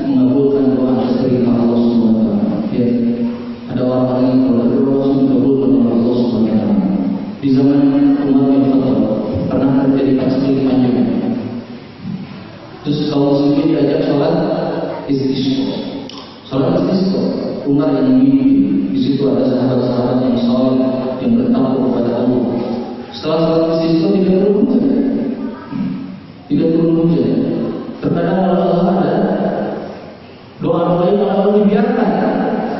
mengabulkan doa atas perintah Allah Subhanahu wa taala. Ya. Ada orang yang kalau berdoa langsung dikabulkan oleh Allah Subhanahu wa taala. Di zaman Umar bin Khattab pernah terjadi konflik panjang. Terus kaum muslimin diajak sholat istisqa. Sholat istisqa, Umar yang memimpin. Di situ ada sahabat-sahabat yang saleh yang bertakwa kepada Allah. Setelah sholat istisqa tidak turun hujan. Tidak turun hujan. Terkadang Allah ada doa-doa yang Allah dibiarkan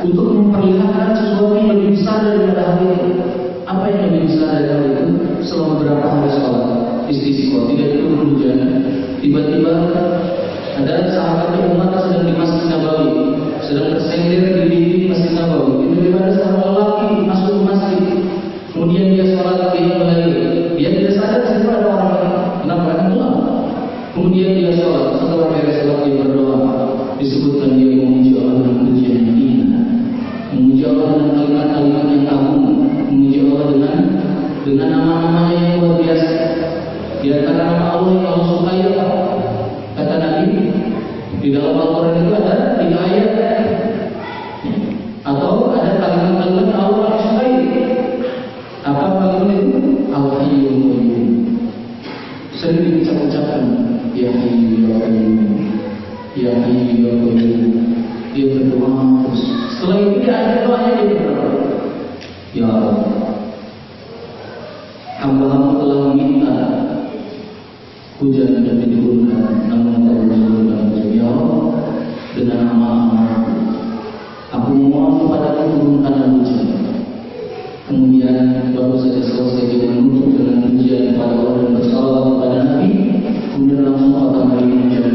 untuk memperlihatkan sesuatu yang lebih besar daripada hal itu. Apa yang lebih besar dari hal itu? Selama beberapa hari sholat istisqa tidak turun hujan. Tiba-tiba ada sahabat yang Umar sedang di Masjid Nabawi, sedang bersender di dinding Masjid Nabawi. Tiba-tiba ada seorang lelaki masuk ke masjid. Kemudian dia sholat lagi. Dia tidak sadar di situ ada orang lain. Kenapa? Karena kemudian dia sholat. Setelah beres sholat dia berdoa. Disebutkan dia memuji Allah dengan pujian yang indah, memuji Allah dengan kalimat-kalimat yang agung, memuji Allah dengan nama-namanya yang luar biasa. Di antara nama Allah yang Allah sukai apa? Kata Nabi di dalam Al-Quran itu ada 3 ayat atau ada kalimat-kalimat yang Allah sukai. Apa kalimat itu? Al-Hayyul Qayyum. Sering diucap-ucapkan, ya Hayyu ya Qayyum, ya Hayyu ya Qayyum. Dia berdoa terus. Setelah itu dia ada doanya, dia berdoa, ya Allah, hamba-hamba telah meminta hujan dan diturunkan, namun engkau menurunkan hujan. Ya Allah, dengan nama-Mu aku memohon kepadamu turunkanlah hujan. Kemudian baru saja selesai dia menutup dengan pujian kepada Allah dan bersalawat kepada Nabi. Kemudian langsung kota Madinah hujan.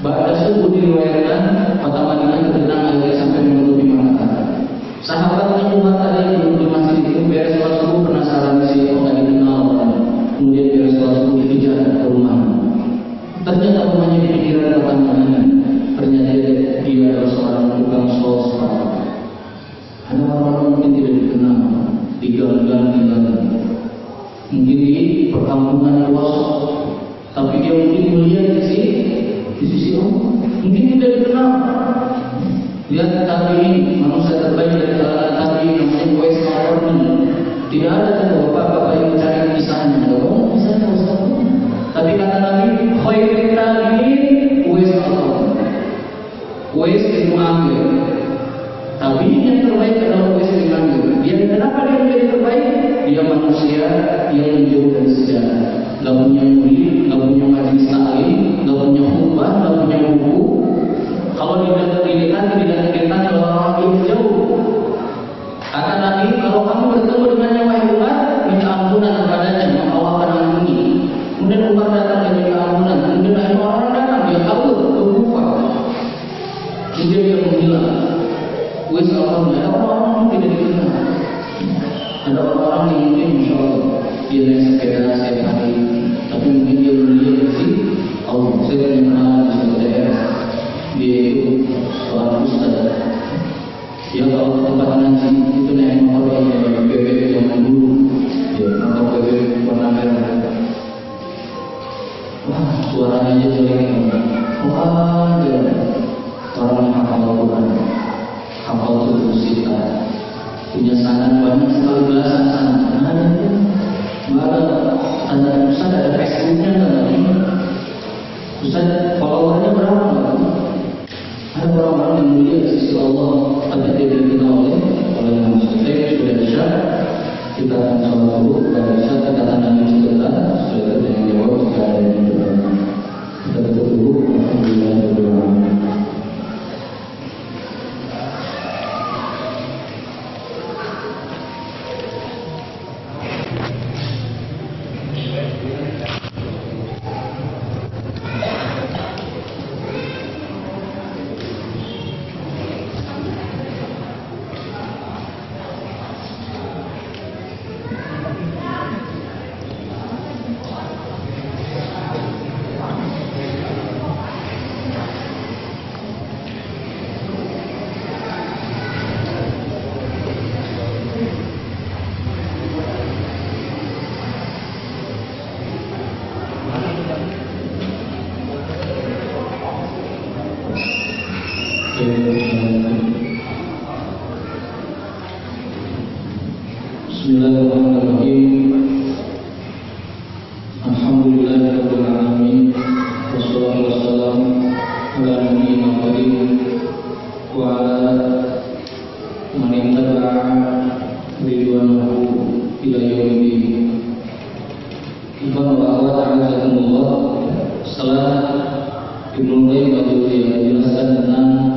Ba'da subuh diriwayatkan kota Madinah tergenang air sampai menutupi mata. Sahabatnya Umar tadi yang duduk di masjid itu beres sholat subuh penasaran siapa nggak dikenal orang. Kemudian beres sholat subuh dikejar ke rumah. Ternyata rumahnya di pinggiran kota Madinah. Ternyata dia adalah seorang tukang swasta. Ada orang-orang mungkin tidak dikenal di gang-gang tinggalan, mungkin di perkampungan pelosok, tapi dia mungkin mulia di sisi Allah. Mungkin tidak dikenal. Lihat tabi'in, manusia terbaik dari kalangan tabi'in namanya Uwais al-Qarni. Tidak ada bapak-bapak yang mencari kisahnya. Oh, kisahnya Ustaz. Tapi kata Nabi, khairul tabi'in Uwais al-Qarni. Uwais bin Amir. Tapi yang terbaik adalah Uwais bin Amir. Dia kenapa dia menjadi terbaik? Dia manusia yang menjauh dari sejarah. Gak punya murid, gak punya majelis taklim, gak punya khutbah, gak punya buku. Kalau didekati oleh orang yang jauh. Kata Nabi, kalau kamu bertemu dengannya wahai Umar, minta ampunan kepadanya, maka Allah akan ampuni. Kemudian Umar datang dan minta ampunan. Kemudian ada orang datang, dia kabur ke Kufah. Kemudian dia menghilang. Uwais al-Qarni, ada orang-orang yang tidak dikenal. Ada orang-orang yang mungkin insya Allah dia naik sepeda setiap hari, tapi mungkin dia melihat sih, oh saya punya kenalan di suatu daerah, dia itu seorang ustaz. Ya kalau tempat ngaji itu naik motor yang bebek yang dulu, ya motor bebek warna merah. Wah suaranya aja jelek. Wah dia orang yang hafal Al-Quran, hafal Sita, punya sanad banyak sekali, belasan sanad. Ada Bismillahirrahmanirrahim. Alhamdulillahirabbil alamin. Wassalatu wassalamu ala nabiyyina Muhammadin wa ala man ittaba'a ridwanahu ila yaumil Ikhwan wa akhwat a'azakumullah. Setelah Ibnu Qayyim al-Jauziyah menjelaskan tentang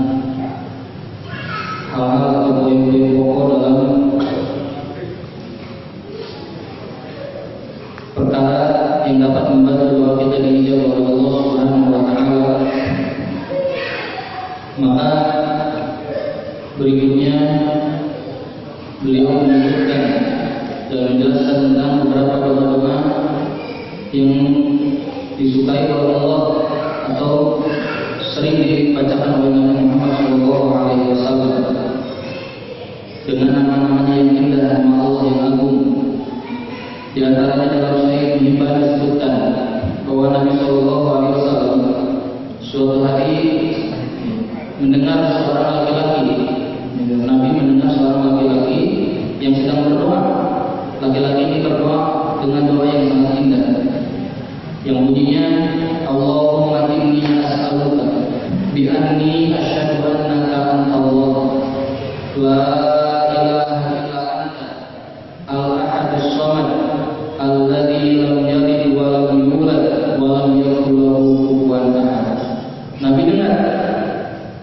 hal-hal atau poin-poin pokok dalam perkara yang dapat membantu doa kita diijabah oleh Allah Subhanahu wa taala, maka berikutnya beliau menyebutkan dan menjelaskan tentang beberapa doa-doa yang disukai oleh Allah atau sering dibacakan oleh Nabi Muhammad SAW dengan nama-namanya yang indah, nama Allah yang agung. Di antaranya dalam Sahih Ibnu Hibban disebutkan bahwa Nabi SAW suatu hari mendengar seorang laki-laki. Nabi mendengar seorang laki-laki yang sedang berdoa. Laki-laki ini berdoa dengan doa yang sangat indah, yang bunyinya, Allahumma inni as'aluka bi anni asyhadu annaka antallah la ilaha illa anta al-ahadus samad alladzi lam yalid wa lam yulad wa lam yakul lahu kufuwan ahad. Nabi dengar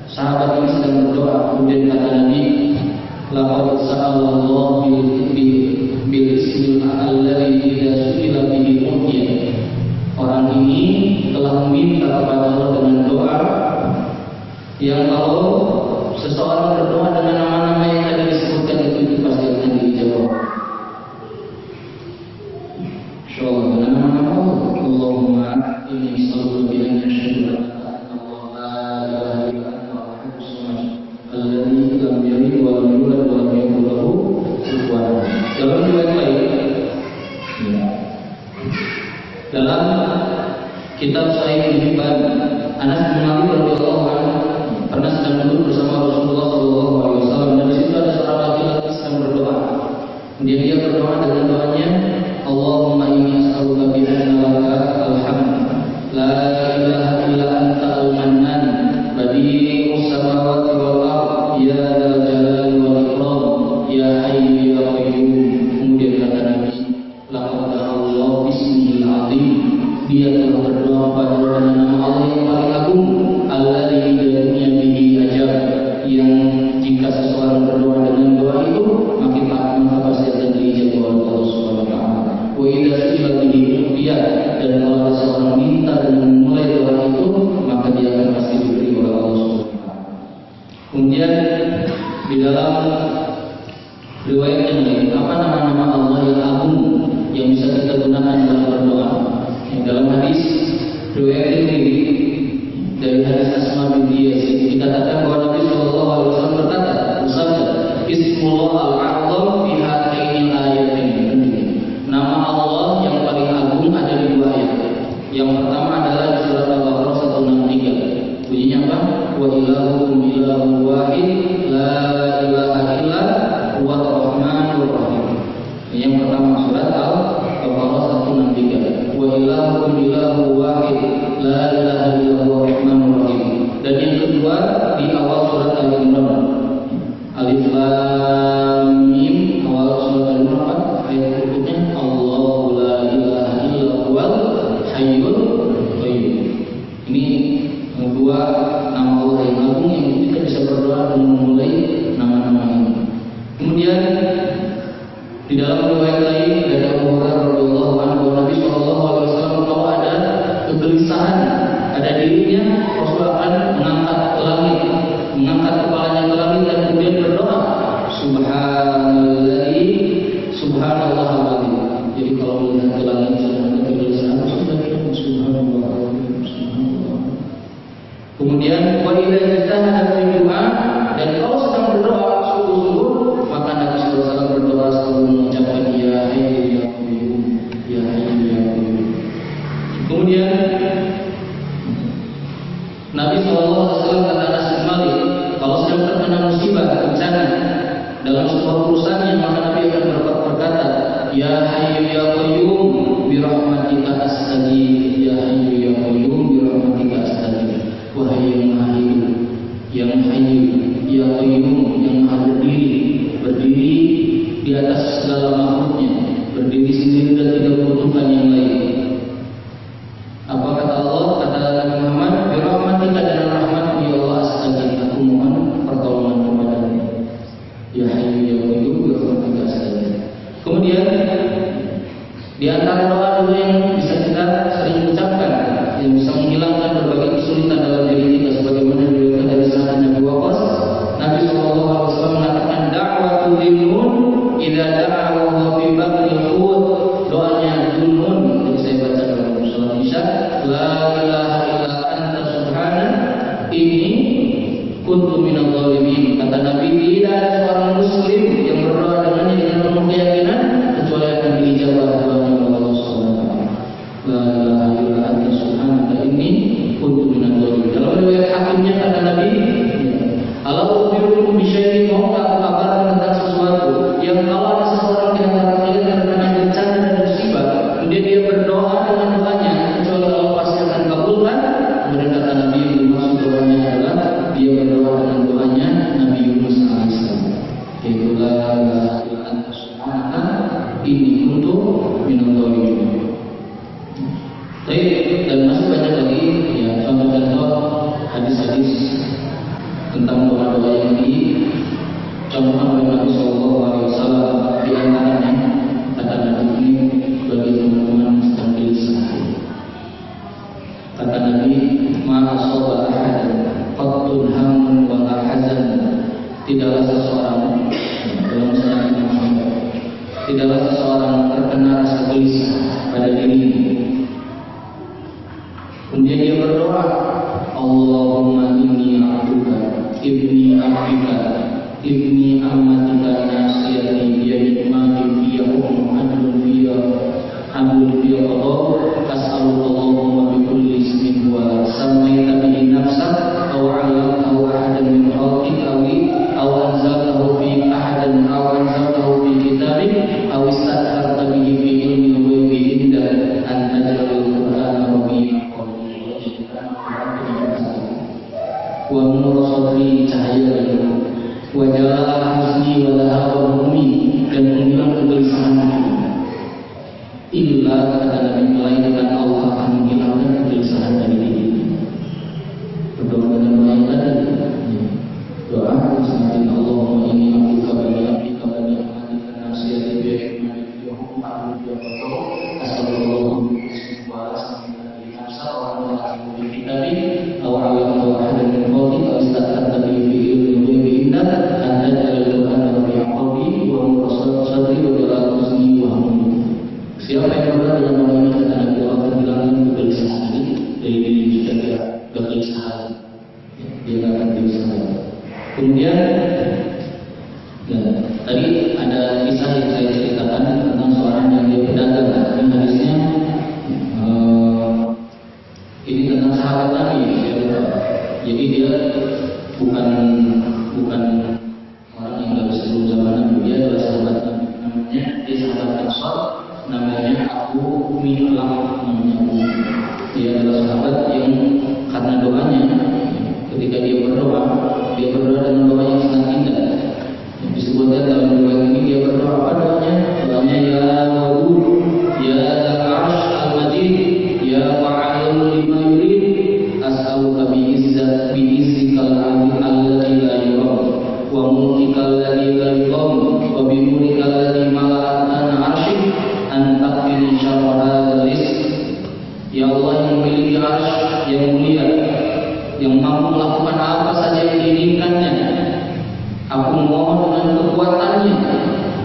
sahabat ini sedang berdoa, kemudian kata Nabi, laqad sa'alallahu bil ismil alladzi idza su'ila bihi utiya. Orang ini telah meminta kepada Allah dengan doa yang kalau seseorang berdoa dengan nama-nama yang tadi disebutkan itu pasti akan dijawab. Insyaallah dengan nama-nama Allah. Allahumma inni as'aluka bi anna asyhadu anna la ilaha illa anta al-ahadus samad alladzi lam yalid wa lam yulad wa lam yakul lahu kufuwan ahad. Dalam riwayat lain, dalam kitab Sahih Ibnu Hibban, Anas bin Malik radhiyallahu anhu pernah sedang duduk bersama Rasulullah SAW, dan di situ ada seorang laki-laki sedang berdoa. Kemudian dia berdoa dengan doanya, Allahumma inni as'aluka bi anna laka al-hamd la ilaha illa anta al-mannan badi'us samawati wal ardh ya dzal jalali wal ikram ya hayyu ya qayyum. Kemudian kata Nabi, laqad Allah bismillahil azim. Dia telah berdoa pada nama Allah yang paling agung, alladzi yad'unya bihi ajab, yang jika seseorang berdoa dengan doa itu maka pasti akan diijabah oleh Allah Subhanahu wa taala. Wa idza su'ila bihi utiya, dan kalau seseorang minta dengan memulai doa itu maka dia akan pasti diberi oleh Allah Subhanahu wa taala. Kemudian di dalam riwayat yang lain, apa nama-nama Allah yang agung yang bisa kita gunakan dalam berdoa? Dalam hadis riwayat ini dari hadis Asma binti Yazid dikatakan bahwa Nabi SAW berkata, bersabda, Ismullah al-a'zam fi hataini ayatin. Nama Allah yang paling agung ada di dua ayat. Yang pertama adalah di surat Al-Baqarah 163. Bunyinya apa? Wa ilahukum ilahun wahid la ilaha illa huwa ar-rahmanur rahim. Yang pertama surat Al-Baqarah 163. Wa ilahukum ilahu wahid la ilaha illa huwa ar-rahmanur rahim. Dan yang kedua di awal surat Al-Imran, Alif Lam Mim, awal surat Al-Imran ayat berikutnya, Allahu la ilaha illa huwal hayyul qayyum. Ini dua nama Allah yang agung yang kita bisa berdoa dengan memulai nama-nama ini. Kemudian di dalam riwayat lain dari Abu Hurairah radhiyallahu anhu, Nabi SAW kalau ada kegelisahan ada dirinya, Rasul akan mengangkat ke langit, mengangkat kepalanya ke langit dan kemudian berdoa, Subhanallah, Subhanallah al-azim. Jadi kalau melihat ke langit sedang ada kegelisahan, sudah bilang Subhanallah, Subhanallah. Kemudian wa idza ijtahada fi du'a, dan kalau sedang berdoa sungguh-sungguh, maka Nabi SAW berdoa selalu mengucapkan ya hayyu ya qayyum, ya hayyu ya qayyum. Kemudian Nabi SAW kata Anas bin Malik, yang hayyu, ya qayyum, yang maha berdiri di atas segala makhluknya, berdiri sendiri dan tidak membutuhkan yang lain. Apa kata Allah? Kata Nabi Muhammad, bi rahmatika, dan rahmatmu ya Allah, astaghfir, aku mohon pertolongan kepadamu. Ya hayyu ya qayyum, bi rahmatika astaghfir. Kemudian di antara doa yang bisa kita sering ucapkan, yang bisa menghilangkan berbagai kesulitan dalam diri kita, sebagaimana diriwayatkan dari sahabat Nabi Waqqas, Nabi SAW mengatakan, da'watu dhilmun idza da'a wa huwa fi batnil hut. Doanya Dhulmun, yang saya baca dalam surat Isya, la ilaha illa anta subhana inni kuntu minadh dhalimin. Kata Nabi, tidak ada seorang muslim yang berdoa dengannya dengan penuh keyakinan kecuali akan diijabah doanya oleh Allah Subhanahu wa taala. La ilaha illa anta subhanaka inni kuntu minadh dhalimin. Dalam riwayat Hakimnya kata Nabi, Allah ukhbirukum bi syai'in, mau aku kabarkan tentang sesuatu yang kalau ada seseorang di antara kalian yang terkena bencana dan musibah, kemudian dia berdoa dengan doanya, kecuali Allah pasti akan kabulkan. Kemudian kata Nabi, yang dimaksud doanya adalah dia berdoa dengan doanya Nabi Yunus alaihissalam, yaitu la ilaha illa anta subhanaka inni kuntu minadh dhalimin. Dan masih banyak lagi ya contoh-contoh hadis-hadis tentang doa-doa yang dicontohkan oleh Nabi SAW. Di antaranya kata Nabi ini bagi teman-teman sedang gelisah. Kata Nabi, ma asaba ahadan qattun hammun wa la hazan. Tidaklah seseorang, dalam sanad Muhammad, tidaklah seseorang terkena rasa gelisah pada dirinya. Kemudian dia berdoa, Allahumma inni abduka ibni abdika ibni amatika nasiyati biyadika madin fiya hukmu adlun fiya qada as'aluka Allahumma bi kulli ismin wa sammaita bihi nafsak aw 'allamtahu ahadan min khalqika aw anzaltahu fi ahadan aw anzaltahu fi kitabik aw ista'tharta bihi fi ilmi al-ghaibi indak an taj'alal qur'ana rabi'a wa nur sadri, cahaya badanku, wa jalaa husni wa dhahaba hummi, dan menghilang kegelisahanku. Illa, kata Nabi, melainkan Allah akan menghilangkan kegelisahan dari diri. Berdoa dengan doa yang tadi, doa semakin Allahumma inni abduka bani abdika bani amatika nasiyati biyadika ya hukum a'udhu ya qadar as'alullahu bismihi wa asma'ina bi nafsa wa anzaltahu fi kitabik aw 'allamtahu ahadan min khalqika aw ista'tharta bihi fi ilmi al-ghaibi indak an taj'alal qur'ana rabi'a qalbi wa nur sadri wa jalaa husni wa hamdi. Siapa yang berdoa dengan doa ini, kata Nabi, Allah akan hilangkan kegelisahan dari diri kita. Dia kegelisahan, dia tidak akan gelisah. Kemudian ya, tadi ada kisah yang saya ceritakan tentang seorang yang dia pedagang. Ini hadisnya ini tentang sahabat Nabi. Jadi dia bukan orang yang dari sebelum zaman Nabi. Dia adalah sahabat Nabi. Namanya dia sahabat Ansar. Namanya Abu Mi'lam. Dia adalah sahabat yang karena doanya, ketika dia berdoa dengan doa yang sangat indah. Disebutkan dalam doa ini dia berdoa, apa doanya? Doanya ya Wadud, ya Al-Arsh Al-Majid, ya Fa'alul lima yurid, as'aluka bi'izzikal azim alladhi la yurad, wa mulkikal ladhi la yudam, wa bimurikal ladhi mala'at ana arshik, an takfini syarra hadzal rizq. Ya Allah yang memiliki arsh yang mulia, yang mampu melakukan apa saja yang diinginkannya, aku mohon dengan kekuatannya,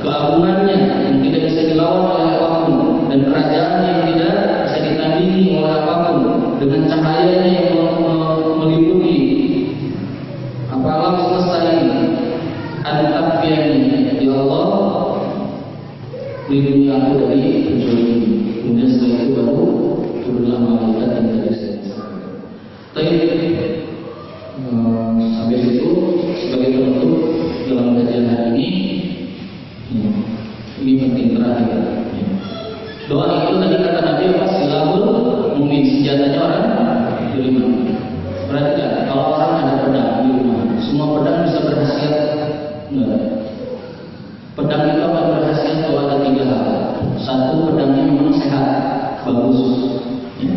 keagungannya yang tidak bisa dilawan oleh apapun, dan kerajaannya yang tidak bisa ditandingi oleh apapun, dengan cahayanya yang meliputi apa alam semesta ini. An-Tabiyani, ya Allah, lindungi aku dari pencuri ini. Kemudian setelah itu baru turunlah malaikat yang tadi saya sampaikan. Habis itu sebagai penutup dalam kajian hari ini penting terakhir. Doa itu tadi kata Nabi apa? Silahul mu'min, senjatanya orang beriman. Perhatikan, kalau orang ada pedang di rumah, Satu, pedangnya memang sehat, bagus, ya.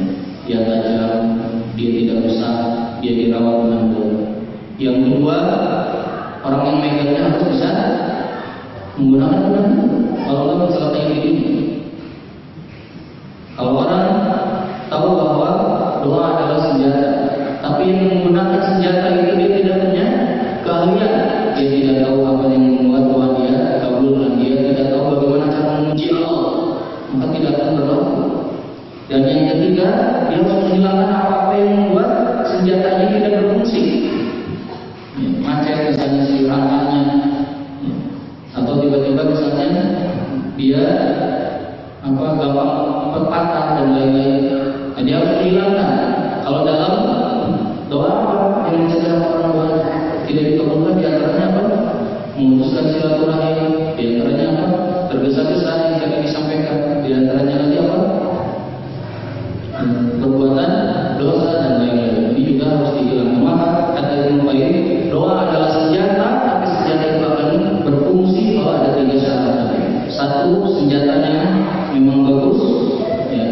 Dia tajam, dia tidak rusak, dia dirawat dengan baik. Yang kedua, orang yang megangnya harus bisa menggunakan pedang. Kalau nggak mencelakai dirinya. Kalau orang tahu bahwa doa adalah senjata, tapi yang menggunakan senjata itu dia tidak punya keahlian, dia tidak tahu apa yang membuat doa dia kabul dan dia tidak tahu bagaimana cara memuji Allah, maka tidak akan berdoa. Dan yang ketiga, dia harus menghilangkan apa-apa yang membuat senjatanya tidak berfungsi. Macet misalnya si rangkanya, atau tiba-tiba misalnya dia gampang patah dan lain-lain. Nah, dia harus dihilangkan. Kalau dalam doa yang mencegah orang doa tidak dikabulkan, diantaranya apa? Memutuskan silaturahim, diantaranya apa? Tergesa-gesa yang tadi disampaikan, diantaranya lagi apa? Perbuatan dosa dan lain-lain. Ini juga harus dihilangkan. Maka kata Ibnu Qayyim, doa adalah senjata, tapi senjata itu akan berfungsi kalau ada 3 syarat. Satu, senjatanya memang bagus, ya.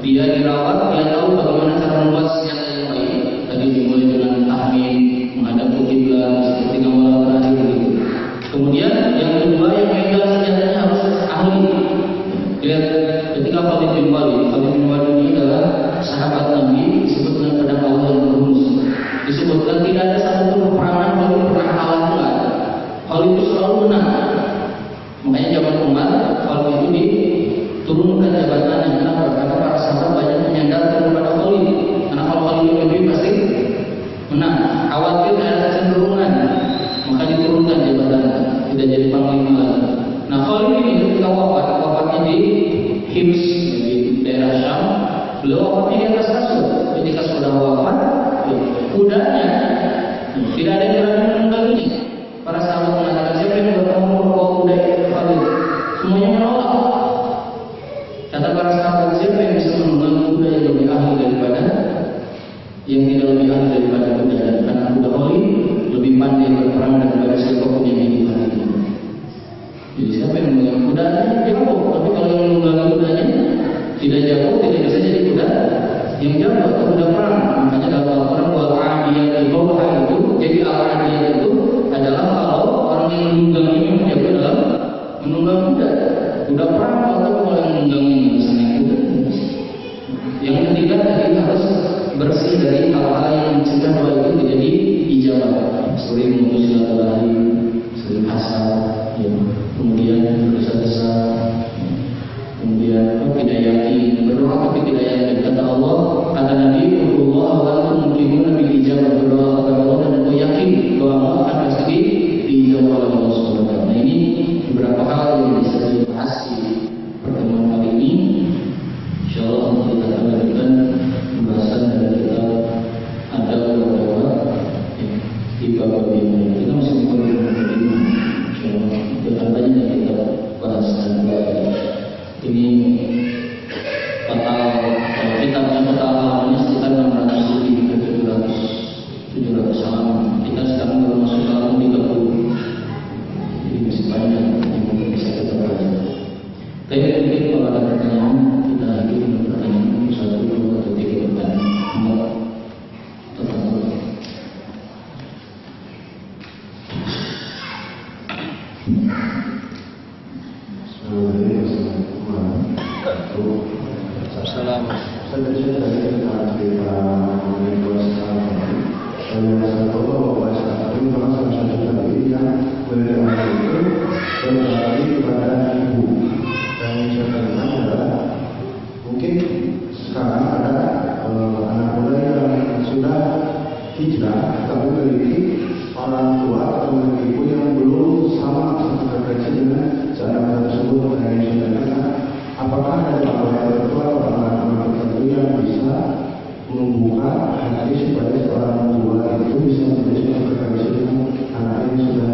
Dia dirawat, dia tahu bagaimana cara membuat senjata yang baik. Tadi dimulai dengan tahmid, menghadap ke kiblat seperti gambaran terakhir begitu. Kemudian yang kedua, yang megang senjatanya harus ahli. Lihat ketika Khalid bin Walid ini adalah sahabat Nabi, disebut dengan pedang Allah yang berhunus. Disebutkan tidak ada satu peperangan Khalid pernah kalah enggak. Khalid itu selalu menang. Makanya zaman Umar, Khalid itu diturunkan jabatannya. Kenapa? Karena para sahabat banyak menyandarkan kepada Khalid. Karena kalau Khalid lebih pasti menang. Khawatir ada kecenderungan, maka diturunkan jabatannya, tidak jadi panglima lagi. Nah, Khalid ini ketika wafatnya di Hims, di daerah Syam, beliau wafatnya di atas kasur. Ketika sudah wafat, kudanya tidak ada yang berani menungganginya. Para sahabat mengatakan, siapa yang bertemu membawa kuda Khalid? Semuanya menolak. Kata para sahabat, siapa yang bisa menunggangi kuda yang lebih ahli daripada yang tidak lebih ahli daripada kuda? Karena kuda Khalid lebih pandai berperang daripada siapapun yang hidup hari ini. Jadi siapa yang menunggangi kudanya jago, tapi kalau yang menunggangi kudanya tidak jago, tidak bisa jadi kuda yang jago atau kuda perang. Makanya dalam Al-Quran wal-adiyat al-bawha itu, jadi al-adiyat itu adalah kalau orang yang menungganginya jago dalam menunggang kuda. Kuda perang atau kalau yang menungganginya misalnya kuda. Yang ketiga tadi harus bersih dari hal-hal yang mencegah doa itu menjadi ijabah. Sering memutus silaturahim, sering hasad, ya. Kemudian dosa-dosa, kemudian tidak yakin, berdoa tapi tidak yakin. Kata Allah, kata Nabi, Allah wa antum muqinun bil ijabah, berdoa kepada Allah dan engkau yakin bahwa Allah akan pasti diijabah oleh Allah Subhanahu wa taala. Nah, ini beberapa hal yang bisa dibahas di pertemuan kali ini. Insyaallah kita akan lanjutkan pembahasan dari kitab Adab di bab ini. Kita masih mengkaji banyak yang kita bahas dan ini total, kalau kitabnya total halamannya sekitar 600 lebih ke 700 halaman. Kita sekarang baru masuk halaman 30, jadi masih banyak yang mungkin bisa kita baca. Tapi mungkin kalau ada pertanyaan, kita lagi dengan pertanyaan 1, 2, atau 3 pertanyaan. Mungkin sekarang ada anak muda yang sudah hijrah tapi memiliki orang tua atau ibu yang belum sama frekuensi dengan seorang tersebut mengenai saudara. Apakah ada orang tua atau anak-anak tertentu yang bisa membuka hati supaya seorang tua itu bisa menjadi frekuensi dengan anak yang sudah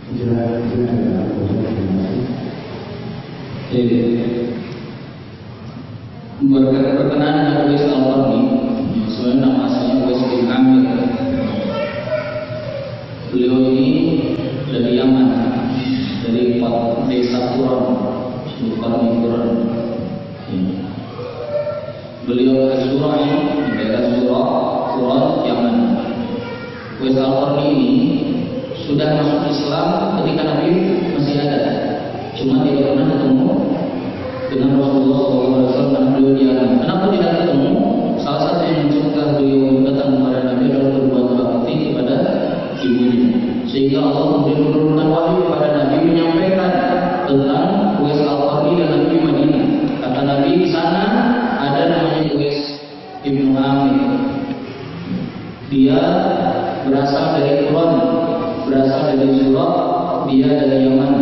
hijrah ya? Berkenaan dengan Uwais Al-Qarni, sebenarnya nama aslinya Uwais bin Amir. Beliau ini dari Yaman, dari desa Quran. Al-Qarni Quran. Beliau ke surah di daerah surah Quran Yaman. Uwais Al-Qarni ini sudah masuk Islam ketika Nabi masih ada, cuma tidak pernah ketemu dengan Rasulullah SAW karena beliau di Yaman. Kenapa tidak ketemu? Salah satu yang mencegah beliau datang kepada Nabi adalah berbuat bakti kepada ibunya, sehingga Allah kemudian menurunkan wahyu kepada Nabi menyampaikan tentang Uwais Al-Qarni dan Nabi Madinah. Kata Nabi, di sana ada namanya Uwais Ibnu Amir. Dia berasal dari Quran, berasal dari Surah, dia dari Yaman.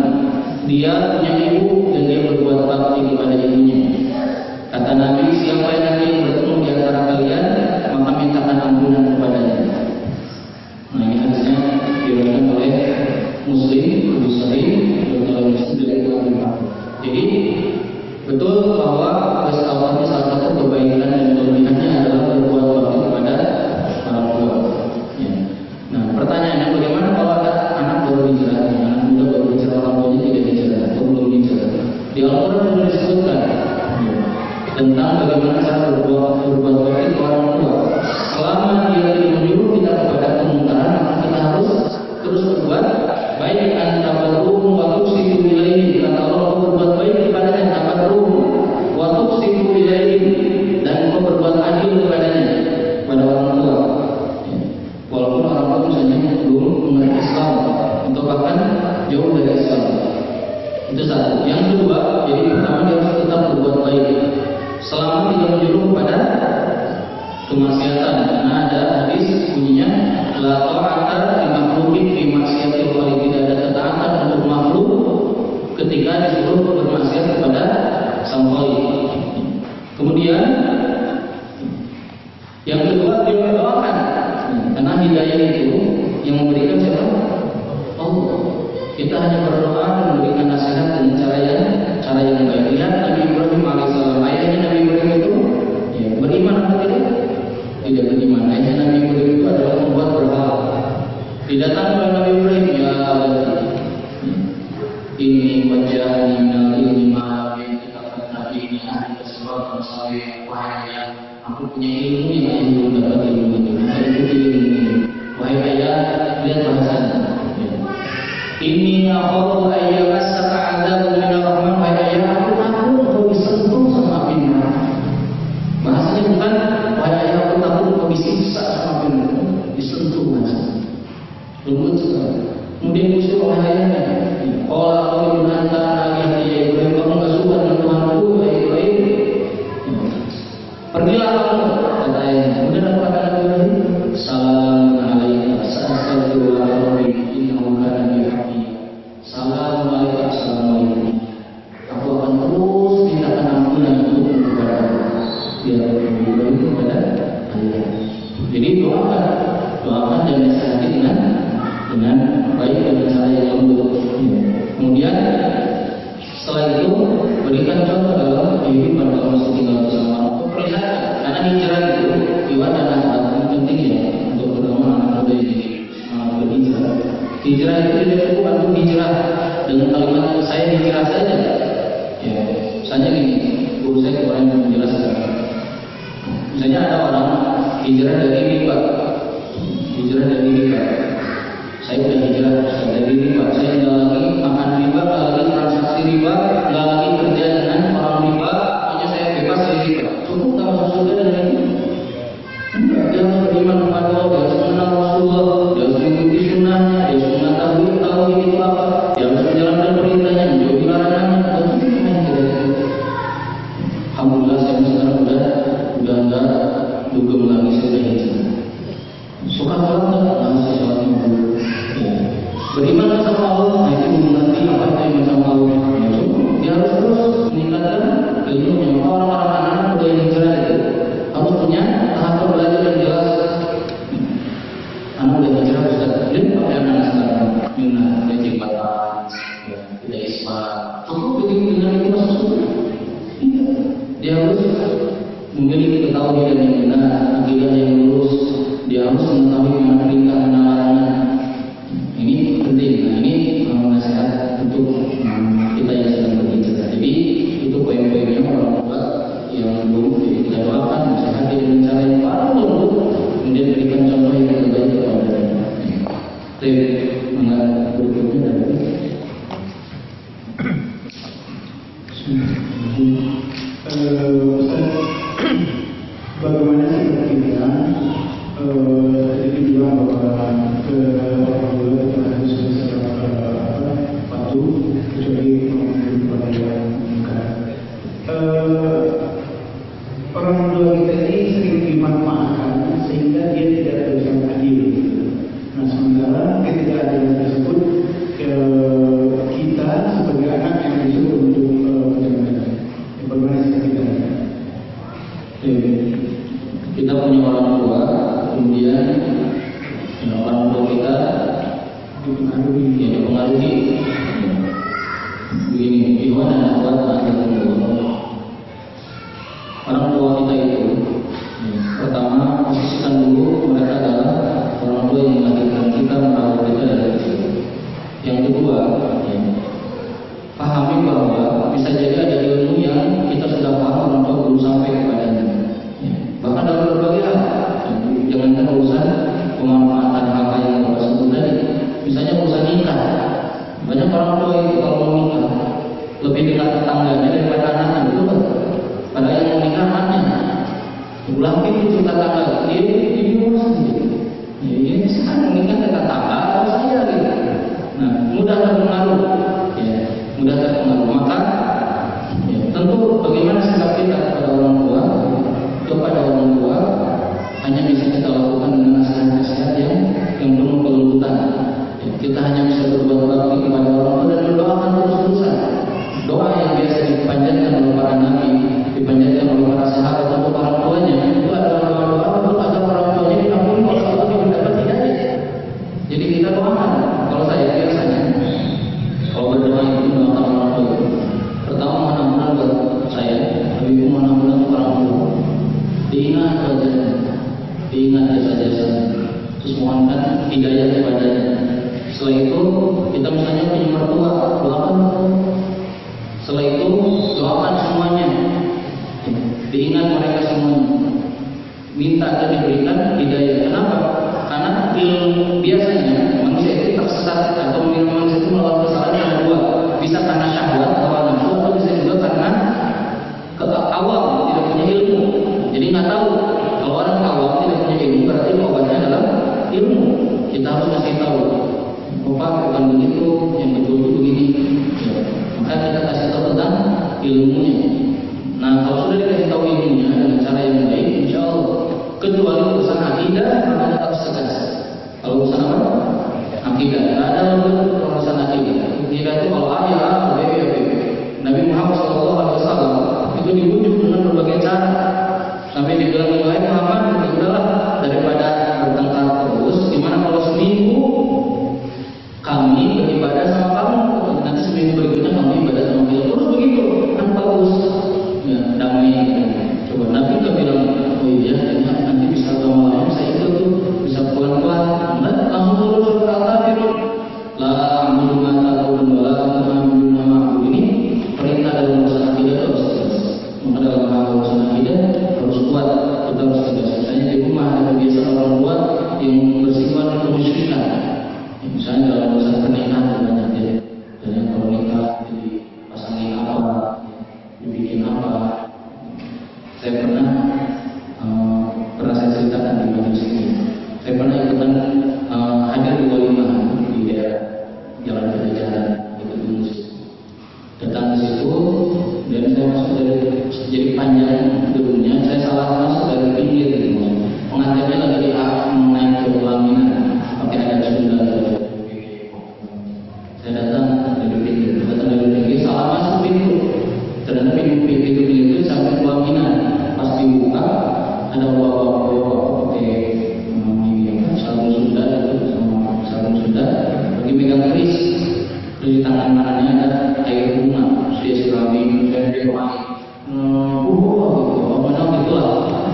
Dia punya ibu dan dia berbuat bakti kepada ibunya. Kata Nabi, siapa yang nanti bertemu di antara kalian, maka mintakan ampunan kepadanya. Nah, ini hadisnya diriwayatkan oleh Muslim, Abu Sa'id, dan Muslim dari Imam Bukhari. Jadi betul bahwa Uwais Al-Qarni salah satu kebaikan dan kelebihannya adalah berbuat bakti kepada orang tua. Ya. Nah, pertanyaannya bagaimana kalau ada anak baru hijrah, anak muda baru hijrah, orang tuanya tidak hijrah atau belum hijrah? Di Al-Quran sudah disebutkan tentang bagaimana cara berbuat bakti ke orang tua. Selama dia tidak menyuruh kita kepada kemungkaran, maka kita harus terus berbuat baik. Antabarum wa tuqsitu ilaihim. Kata Allah, berbuat baik kepadanya. Antabarum wa tuqsitu ilaihim, dan kau berbuat adil kepadanya, kepada orang tua. Walaupun orang tua misalnya belum mengerti Islam atau bahkan jauh dari Islam. Itu satu. Yang kedua, jadi pertama dia harus tetap berbuat baik selama tidak menyuruh kepada kemaksiatan. Karena ada hadis bunyinya la ta'ata li makhluqin fi maksiatil khaliq. Tidak ada ketaatan untuk makhluk ketika disuruh bermaksiat kepada sang khaliq. Kemudian yang kedua, dia berdoakan. Karena hidayah itu yang memberikan siapa? Allah. Kita hanya berdoa dan memberikan nasihat dengan cara yang baik. Lihat Nabi Ibrahim alaihissalam, ayahnya Nabi Ibrahim itu beriman atau tidak? Tidak beriman. Ayahnya Nabi Ibrahim itu adalah membuat berhala. Didatangi oleh Nabi Ibrahim, ya ini wajah minal ilmi ma'abin, kita kata ini ada sebab masalah wahai, aku punya ilmu yang ayah belum dapat ilmu itu. Maka ikuti ilmu ini. Wahai ayah, lihat bahasanya. Ini aku ayah masaka adab min ar-Rahman. Wahai ayah, aku takut kau disentuh sama api neraka. Bahasanya bukan wahai ayah, aku takut kau disiksa sama api neraka. Disentuh bahasanya. Lembut sekali. Kemudian musuh wahai ayahnya. Kalau aku menantang lagi hati Ibrahim, kamu nggak suka dengan Tuhanku, wahai Ibrahim. Pergilah kamu, kata ayahnya. Kemudian apa kata Nabi Ibrahim? Salam alaikum, sa'astaghfirullah rabbi, innahu kana bi hafiz. Salam alaikum, assalamualaikum. Aku akan terus mintakan ampunan untukmu kepada Allah. Dia Ibrahim kepada ayah. Jadi doakan dan nasihati dengan baik dan cara yang lembut. Kemudian setelah itu berikan contoh dalam kehidupan kalau masih tinggal bersama. Perlihatkan, karena hijrah itu iwan dan anak penting ya untuk terutama anak muda ini berhijrah. Hijrah itu tidak cukup untuk hijrah dengan kalimat saya hijrah saja. Ya, misalnya gini, guru saya kemarin menjelaskan. Misalnya ada orang hijrah dari riba, saya udah hijrah dari riba, saya nggak lagi makan riba, nggak lagi transaksi riba, nggak lagi kerja dengan orang riba, pokoknya saya bebas dari riba. Cukup tak masuk surga dengan itu? Enggak, dia harus beriman kepada Allah, dia harus mengenal Rasulullah, dia harus mengikuti sunnahnya, dia harus mengetahui itu apa, dia harus menjalankan perintahnya, menjauhi larangannya. Atau cuma yang tidak itu. Alhamdulillah saya sekarang udah enggak dugem lagi, saya udah hijrah. Suka sholat enggak? Nah, saya sholat dulu. Beriman sama Allah, itu mengerti apa yang sama Allah. Dia harus terus meningkatkan ilmunya. Orang-orang anak muda yang hijrah itu harus punya tahap belajar yang jelas. Anak udah hijrah, Ustaz. Lihat apa yang anak sekarang? Minah, kejibatan, tidak ispat. Cukup dengan itu masuk surga. Dia harus memiliki ketahuan yang benar, akidah yang lurus. Dia harus mengetahui mana perintah, mana larangan. Ini penting. Nah, ini nasihat untuk kita yang sedang berhijrah. Jadi Mengenai berikutnya dari bagaimana sikap kita tadi bilang bahwa ke orang tua kita harus bisa patuh kecuali kepada yang meninggal. Orang tua kita ini sering dimanfaatkan sehingga dia tidak berbuat adil. Nah, sementara ketidakadilan tersebut kita sebagai anak yang disuruh untuk menjaga. Bagaimana sikap kita? Kita punya orang tua, kemudian orang tua kita dipengaruhi. Begini, Iwan dan Akhwat orang tua kita itu, pertama posisikan dulu mereka adalah orang tua yang melahirkan kita, merawat kita dari kecil. Yang kedua, pahami bahwa bisa jadi ada ilmu yang kita sudah paham orang tua belum sampai kepadanya. Bahkan dalam berbagai hal, jangankan urusan pemanfaatan hal yang Bapak sebut tadi, misalnya urusan nikah. Banyak orang tua itu kalau mau nikah lebih dekat tetangganya daripada anaknya, betul kan? Padahal yang mau nikah anaknya. Ulang itu tetangga, ini urusan gitu. Ini sekarang nikah tetangga, apa saya gitu. Nah, mudah terpengaruh, mudah terpengaruh. Maka, tentu bagaimana sikap kita kepada orang tua hanya bisa kita lakukan dengan nasihat-nasihat yang penuh kelembutan. Kita hanya bisa berbuat bakti kepada orang tua dan mendoakan terus-terusan. Doa yang biasa dipanjatkan oleh para nabi, dipanjatkan oleh para sahabat untuk orang tuanya, itu adalah doa-doa untuk agar orang tuanya diampuni oleh Allah yang mendapat hidayah. Jadi kita doakan. Kalau saya biasanya, kalau berdoa itu doakan orang tua. Pertama mohon ampunan buat saya, lebih mohon ampunan untuk orang tua. Diingat jasa-jasa, terus mohonkan hidayah kepadanya. Setelah itu kita misalnya punya mertua, doakan. Setelah itu doakan semuanya, diingat mereka semuanya, minta dan diberikan hidayah. Kenapa? Karena biasanya manusia itu tersesat atau manusia itu melakukan kesalahan yang dua, bisa karena syahwat hawa nafsu atau bisa juga karena awam, tidak punya ilmu. Jadi nggak tahu. Kalau orang awam tidak punya ilmu, berarti obatnya adalah ilmu. Kita harus kasih tahu. Bapak bukan begitu, yang betul itu begini. Maka kita kasih tahu tentang ilmunya. Nah, kalau sudah dikasih tahu ilmunya dengan cara yang baik, insya Allah. Kecuali urusan akidah, maka kita harus tegas. Kalau urusan apa? Akidah. Tidak ada urusan akidah. Akidah itu kalau A ya A, B ya B. Nabi Muhammad SAW itu dibujuk dengan berbagai cara. Sampai dibilang yang lain, Muhammad, udahlah daripada bertengkar terus. Gimana kalau seminggu kami beribadah sama kamu, nanti seminggu berikutnya kamu ibadah sama kita, terus begitu kan bagus, ya damai. Coba Nabi nggak bilang, oh iya, nanti bisa lama-lama saya itu tuh bisa pelan-pelan, langsung turun surat Al-Kafirun, la amudu ma ta'budun wa la ta'budun ma a'budu. Ini perintah dalam urusan akidah itu harus jelas. Maka dalam hal urusan akidah harus kuat, kita harus tegas. Misalnya di rumah ada kebiasaan orang tua yang bersifat kemusyrikan. Misalnya dalam urusan pernikahan banyak ya. Dan kalau nikah dipasangin apa, dibikin apa. Saya pernah saya ceritakan di majelis ini. Saya pernah ikutan hadir di walimah di daerah Jalan Pajajaran di Kedungus. Datang ke situ dan saya masuk dari jadi panjang gedungnya. Saya salah masuk dari pinggir gitu. Pengantinnya lagi naik ke pelaminan pakai adat Sunda. Saya datang dari pinggir, salah masuk pintu. Ternyata pintu itu sampai pelaminan. Pas dibuka ada bapak-bapak pakai sarung Sunda itu sama sarung Sunda, lagi megang keris. Di tangan kanannya ada air bunga. Dia sirami dan dia doa. Apa namanya itulah.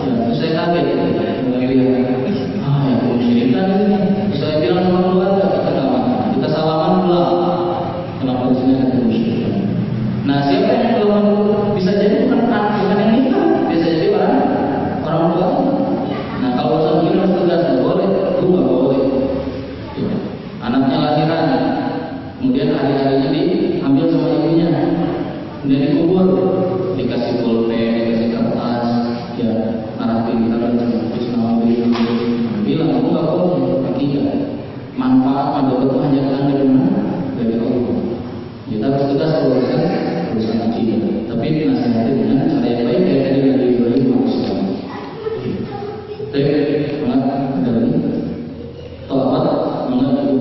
Ya, saya kaget. Melihat, ya musyrikan ini. Saya bilang sama keluarga, kita nggak makan. Kita salaman pulang. Kenapa di sini ada musyrikan? Nah, siapa yang keluar bisa jadi bukan yang nikah, bisa jadi orang tua. Nah, kalau saya begini harus tegas, boleh, itu nggak boleh. Ya. manfaat atau dapat hanya dari mana? Dari Allah. Kita harus tegas kalau kita urusan akidah. Tapi nasihatnya dengan cara yang baik kayak tadi Nabi Ibrahim maksudnya. Tapi mana ada lagi? Tolak mana itu?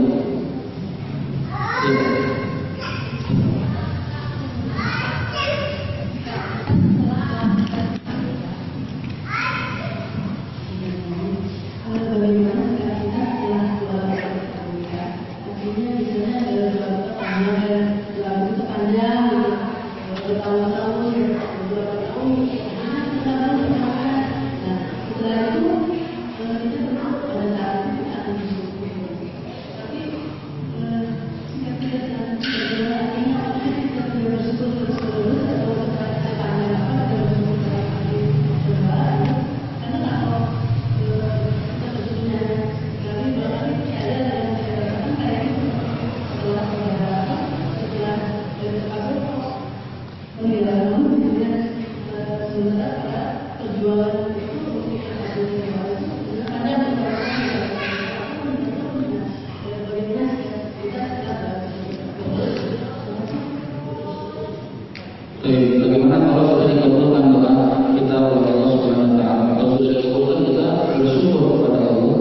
Bagaimana kalau sudah dikabulkan doa kita oleh Allah Subhanahu wa taala? Kalau sudah dikabulkan kita bersyukur kepada Allah,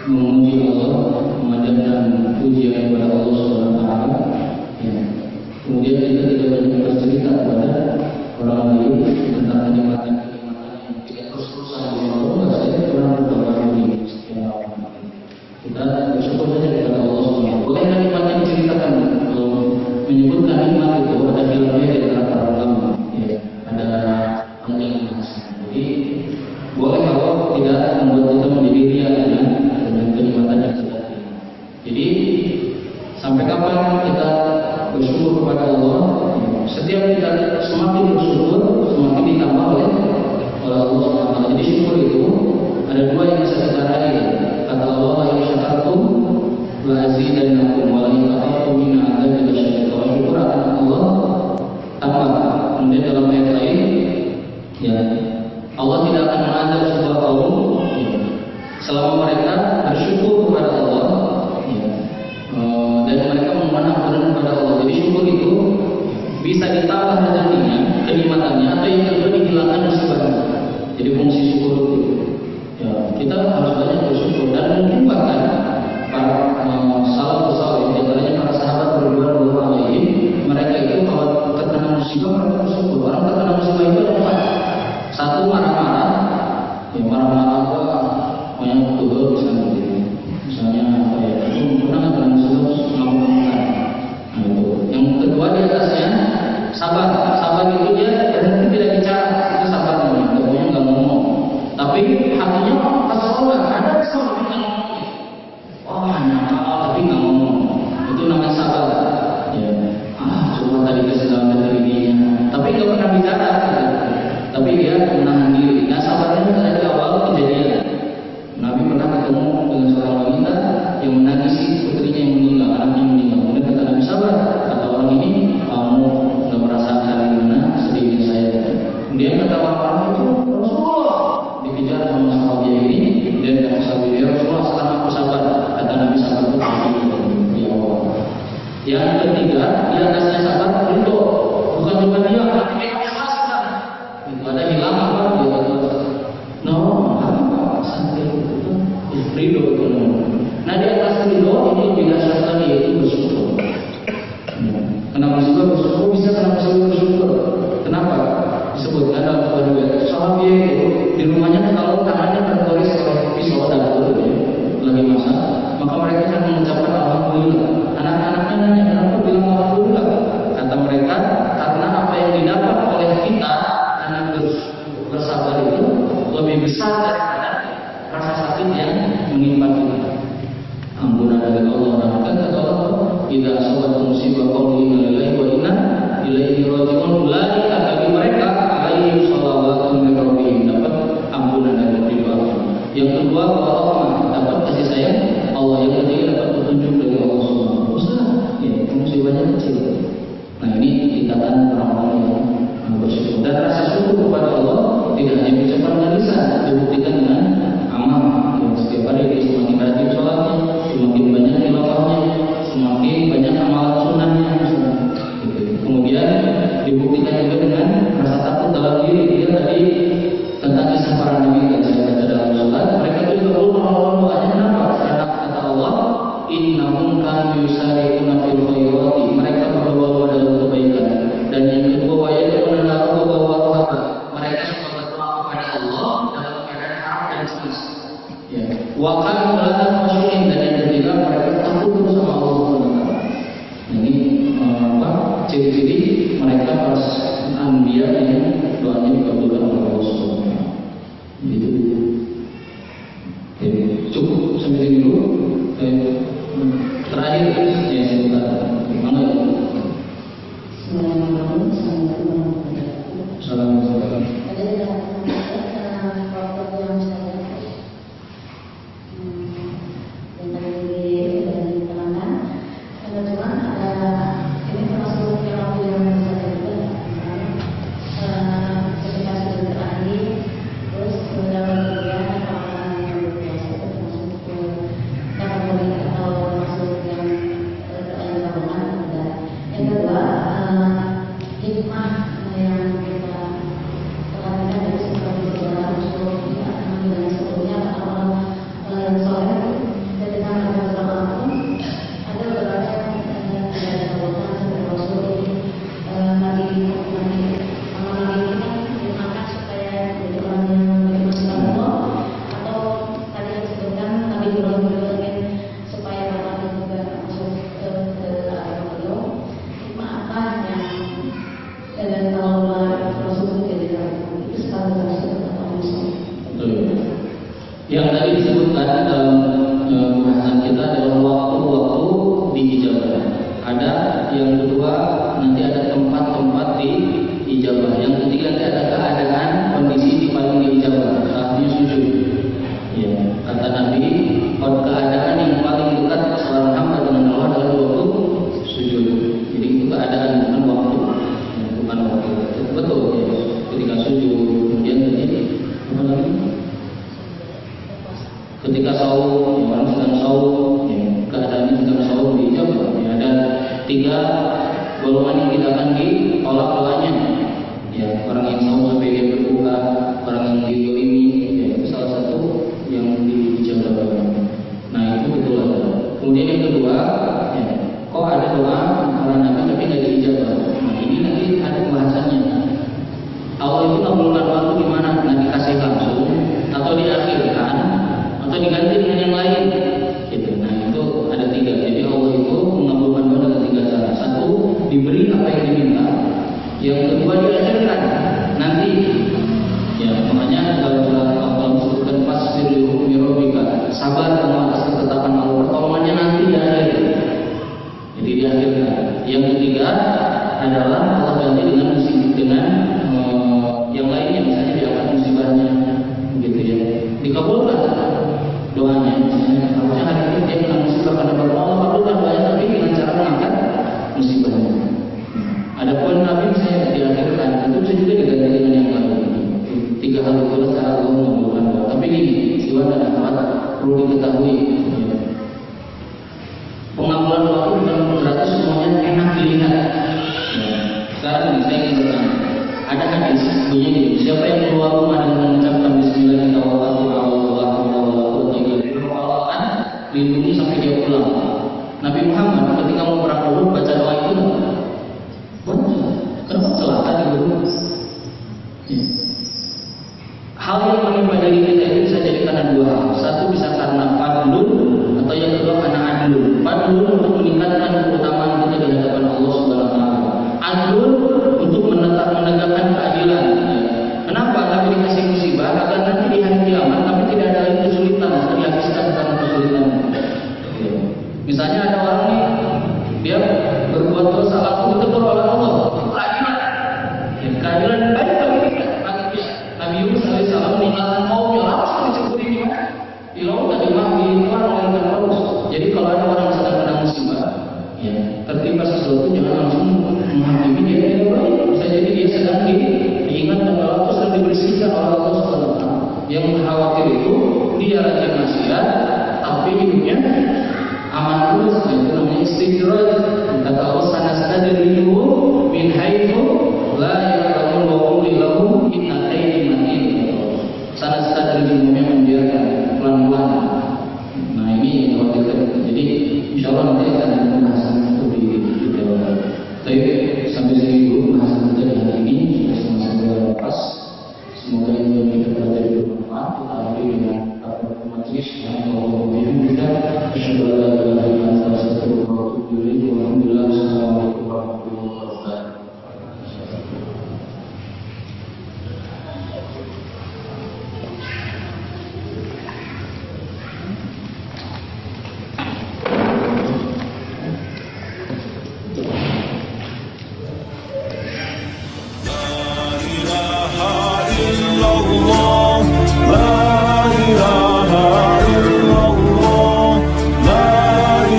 memuji Allah, memanjatkan pujian kepada Allah Subhanahu wa taala. Ya. Kemudian kita tidak banyak bercerita kepada orang lain tentang kenikmatan-kenikmatan yang tidak terus-terusan di Allah. Saya pernah berdoa ini sekian lama. Kita bersyukur saja kepada Allah Subhanahu wa taala. Boleh nikmat yang diceritakan menyebutkan nikmat itu ada filmnya di antara para ulama, ya, ada penting bahasa. Jadi boleh kalau tidak membuat kita menjadi ria dengan kenikmatan yang sudah ada. Jadi sampai kapan kita bersyukur kepada Allah? Setiap kita semakin bersyukur, semakin ditambah oleh Allah SWT. Jadi syukur itu ada dua yang bisa kita raih. Kata Allah, "La in syakartum la azidannakum wa la in kafartum min adzabi lasyadid." Syukur akan Allah tambah. Kemudian dalam ayat lain, ya, Allah tidak akan mengazab sebuah kaum selama mereka bersyukur kepada Allah, ya, dan mereka memohon ampunan kepada Allah. Jadi syukur itu bisa ditambah rezekinya, kenikmatannya, atau yang kedua dihilangkan musibahnya. Jadi fungsi syukur itu, ya, kita harus banyak bersyukur. Dan mungkin bahkan para salafus saleh, di antaranya para sahabat radhiyallahu anhum, mereka itu kalau terkena musibah mereka bersyukur. Orang terkena musibah itu ada empat. Satu marah-marah, ya marah-marah apa? Yang kedua misalnya apa ya? Aku pernah terkena musibah mengamukan. Nah itu. Yang kedua di atasnya sabar. Sabar itu dia berhenti tidak bicara, itu sabar namanya. Kemudian nggak ngomong. Tapi hatinya kesal ada kesal tapi nggak ngomong. Oh hanya tapi nggak ngomong. Itu namanya sabar. Ya. Coba tadi kesalahan dari dirinya. Tapi nggak pernah bicara. Tapi dia menahan diri. Nah sabarnya itu dari awal kejadian. Nabi pernah ketemu dengan seorang wanita yang menangisi putrinya yang meninggal, anaknya yang meninggal. Kemudian kata Nabi, sabar. Kata orang ini, kamu nggak merasakan gimana sedihnya saya. Kemudian kata orang itu, Rasulullah, dikejar sama sahabat ini. Dan kata sahabat dia, Rasulullah sekarang aku sabar. Kata Nabi, sabar itu ya Allah. Yang ketiga, di atasnya sabar ridho. Bukan cuma dia, tapi dia ikhlas kan. Itu ada hilang apa? Santai itu ridho itu. Nah di atas ridho ini lebih dahsyat lagi, yaitu bersyukur. Kena musibah bersyukur, bisa kena musibah bersyukur. Kenapa? Disebutkan dalam riwayat sahabat itu di rumahnya kalau tangannya tertulis oleh pisau dapur lagi masak, maka mereka akan mengucapkan alhamdulillah. Anak-anaknya nanya, kenapa bilang alhamdulillah? Kata mereka, karena apa yang didapat oleh kita anak bersabar itu lebih besar daripada rasa sakit yang menimpa kita. Ampunan dari Allah. Kan kata Allah, "Idza asabat musibah qalu inna lillahi wa inna ilaihi raji'un." Ulaika bagi mereka alaihim shalawatun min rabbihim, dapat ampunan dari Allah. Yang kedua, Allah dapat kasih sayang Allah. Yang ketiga, dapat petunjuk dari Allah Subhanahu wa taala. Ya, musibahnya kecil. Nah, ini ikatan orang-orang yang bersyukur. Dan rasa syukur kepada Allah tidak hanya diucapkan dengan lisan, dibuktikan dengan amal. Yang setiap hari dia semakin rajin sholatnya, semakin innahum kanu yusari'una fil khairati, mereka berlomba-lomba dalam kebaikan. Dan yang kedua, wa yad'una rabbahum, mereka suka berdoa kepada Allah dalam keadaan harap dan cemas. Ya. Wa kanu la khashu'in, dan yang ketiga mereka takut sama Allah Subhanahu wa taala. Ini ciri-ciri mereka para anbiya yang doanya dikabulkan oleh Allah Subhanahu wa taala. Gitu. Oke, cukup sampai sini dulu. Terakhir ya sebentar. Mana ya? Assalamualaikum. Yang tadi disebutkan dalam bahasan kita adalah waktu-waktu diijabah. Ada yang kedua, nanti ada tempat-tempat diijabah. Yang ketiga nanti ada keadaan kondisi di paling diijabah, saatnya sujud. Ya, kata Nabi, keadaan yang paling dekat seorang hamba dengan Allah adalah waktu sujud. Jadi itu keadaan, bukan waktu. Ya, bukan waktu. Betul ya. Ketika sujud, kemudian tadi apa lagi? Ketika sahur, orang sedang sahur, ya, keadaannya sedang sahur diijabah. Ya, ada 3 golongan yang tidak akan ditolak doanya. Ya, orang yang sahur sampai dia berbuka, orang yang dizalimi, ya, itu salah satu yang diijabah. Nah itu betul ada. Kemudian yang kedua, ya, kok ada doa para nabi tapi nggak diijabah. Nah ini nanti ada pembahasannya. Allah itu ngabulkan doa itu gimana? Nah dikasih langsung atau diakhirkan? Atau diganti dengan yang lain, gitu. Nah itu ada 3. Jadi Allah itu mengabulkan doa dengan 3 cara. 1, diberi apa yang diminta. Yang kedua, diajarkan nanti. Ya makanya kalau Allah sebutkan fasbir li hukmi rabbika, sabar kamu atas ketetapan Allah, pertolongannya nanti di akhir. Jadi diakhirkan. Yang ketiga adalah Allah ganti dengan yang lainnya, misalnya diangkat musibahnya, gitu ya. Dikabulkan doanya, misalnya harusnya hari itu dia kena musibah karena Allah kabulkan doanya, tapi dengan cara mengangkat musibahnya. Adapun Nabi misalnya diakhirkan, itu bisa juga diganti dengan yang lain. 3 hal itu cara Allah mengabulkan doa. Tapi ini istiwa dan akhwat perlu diketahui. Ya. Pengabulan doa itu bukan berarti semuanya enak dilihat. Ya. Sekarang ini saya ingin bertanya, ada hadis bunyinya gini, siapa yang keluar rumah dengan mengucapkan Bismillahirrahmanirrahim, lindungi sampai dia pulang. Nabi Muhammad ketika mau perang Uhud baca doa itu enggak? Baca. Kenapa celaka di Uhud? Ya. Hal yang menimpa diri kita itu bisa jadi karena 2 hal. 1 bisa karena fadlun, atau yang kedua karena adlun. Fadlun untuk meningkatkan keutamaan kita di hadapan Allah Subhanahu wa taala. Adlun untuk menegakkan keadilan. Ya. Kenapa Nabi dikasih musibah? Agar nanti di hari kiamat tapi tidak ada lagi kesulitan, terhabiskan karena kesulitan. Ya. Misalnya ada orang nih, dia berbuat dosa langsung ditegur oleh Allah. Keadilan. Ya, keadilan baik bagi kita. Nabi Yunus alaihissalam meninggalkan kaumnya, langsung diceburi di mana? Di laut tadi mati, orang melahirkan paus. Jadi kalau ada orang sedang kena musibah, ya, tertimpa sesuatu, jangan langsung menghakimi dia dengan baik. Bisa jadi dia sedang diingatkan bahwa itu sedang dibersihkan oleh Allah Subhanahu wa taala. Yang khawatir itu dia rajin maksiat, tapi hidupnya aman terus. Itu namanya istidraj. Kata Allah, sanastadrijuhum min haitsu la ya'lamun wa qul lahum inna kaydi matin. Sanastadrijuhum yang membiarkan pelan-pelan. Nah ini yang khawatir. Jadi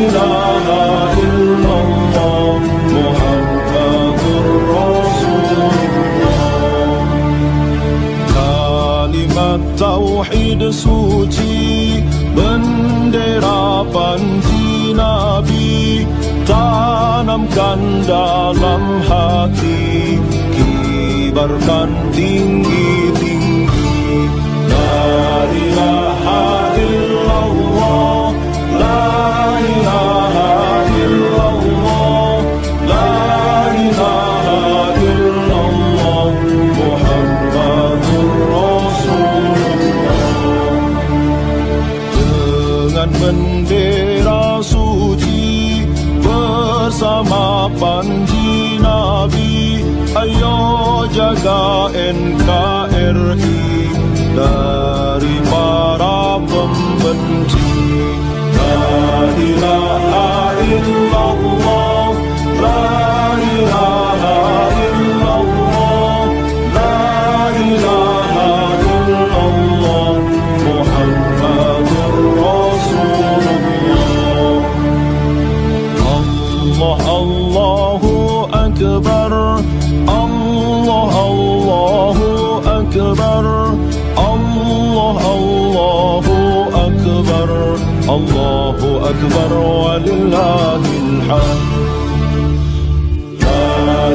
ilaha illallah Muhammadur Rasulullah. Kalimat tauhid suci, bendera panji Nabi, tanamkan dalam hati, kibarkan tinggi-tinggi. La ilaha illallah, la ilaha illallah, la ilaha illallah Muhammadur Rasulullah. Dengan bendera suci bersama panji Nabi, ayo jaga NKRI dari para pembenci. La ilaha illallah, la ilaha illallah, la ilaha illallah Muhammadur Rasulullah. Allah Allahu Akbar, Allah Allahu Akbar, Allah Allahu Akbar, Allahu Akbar walillahil hamd. La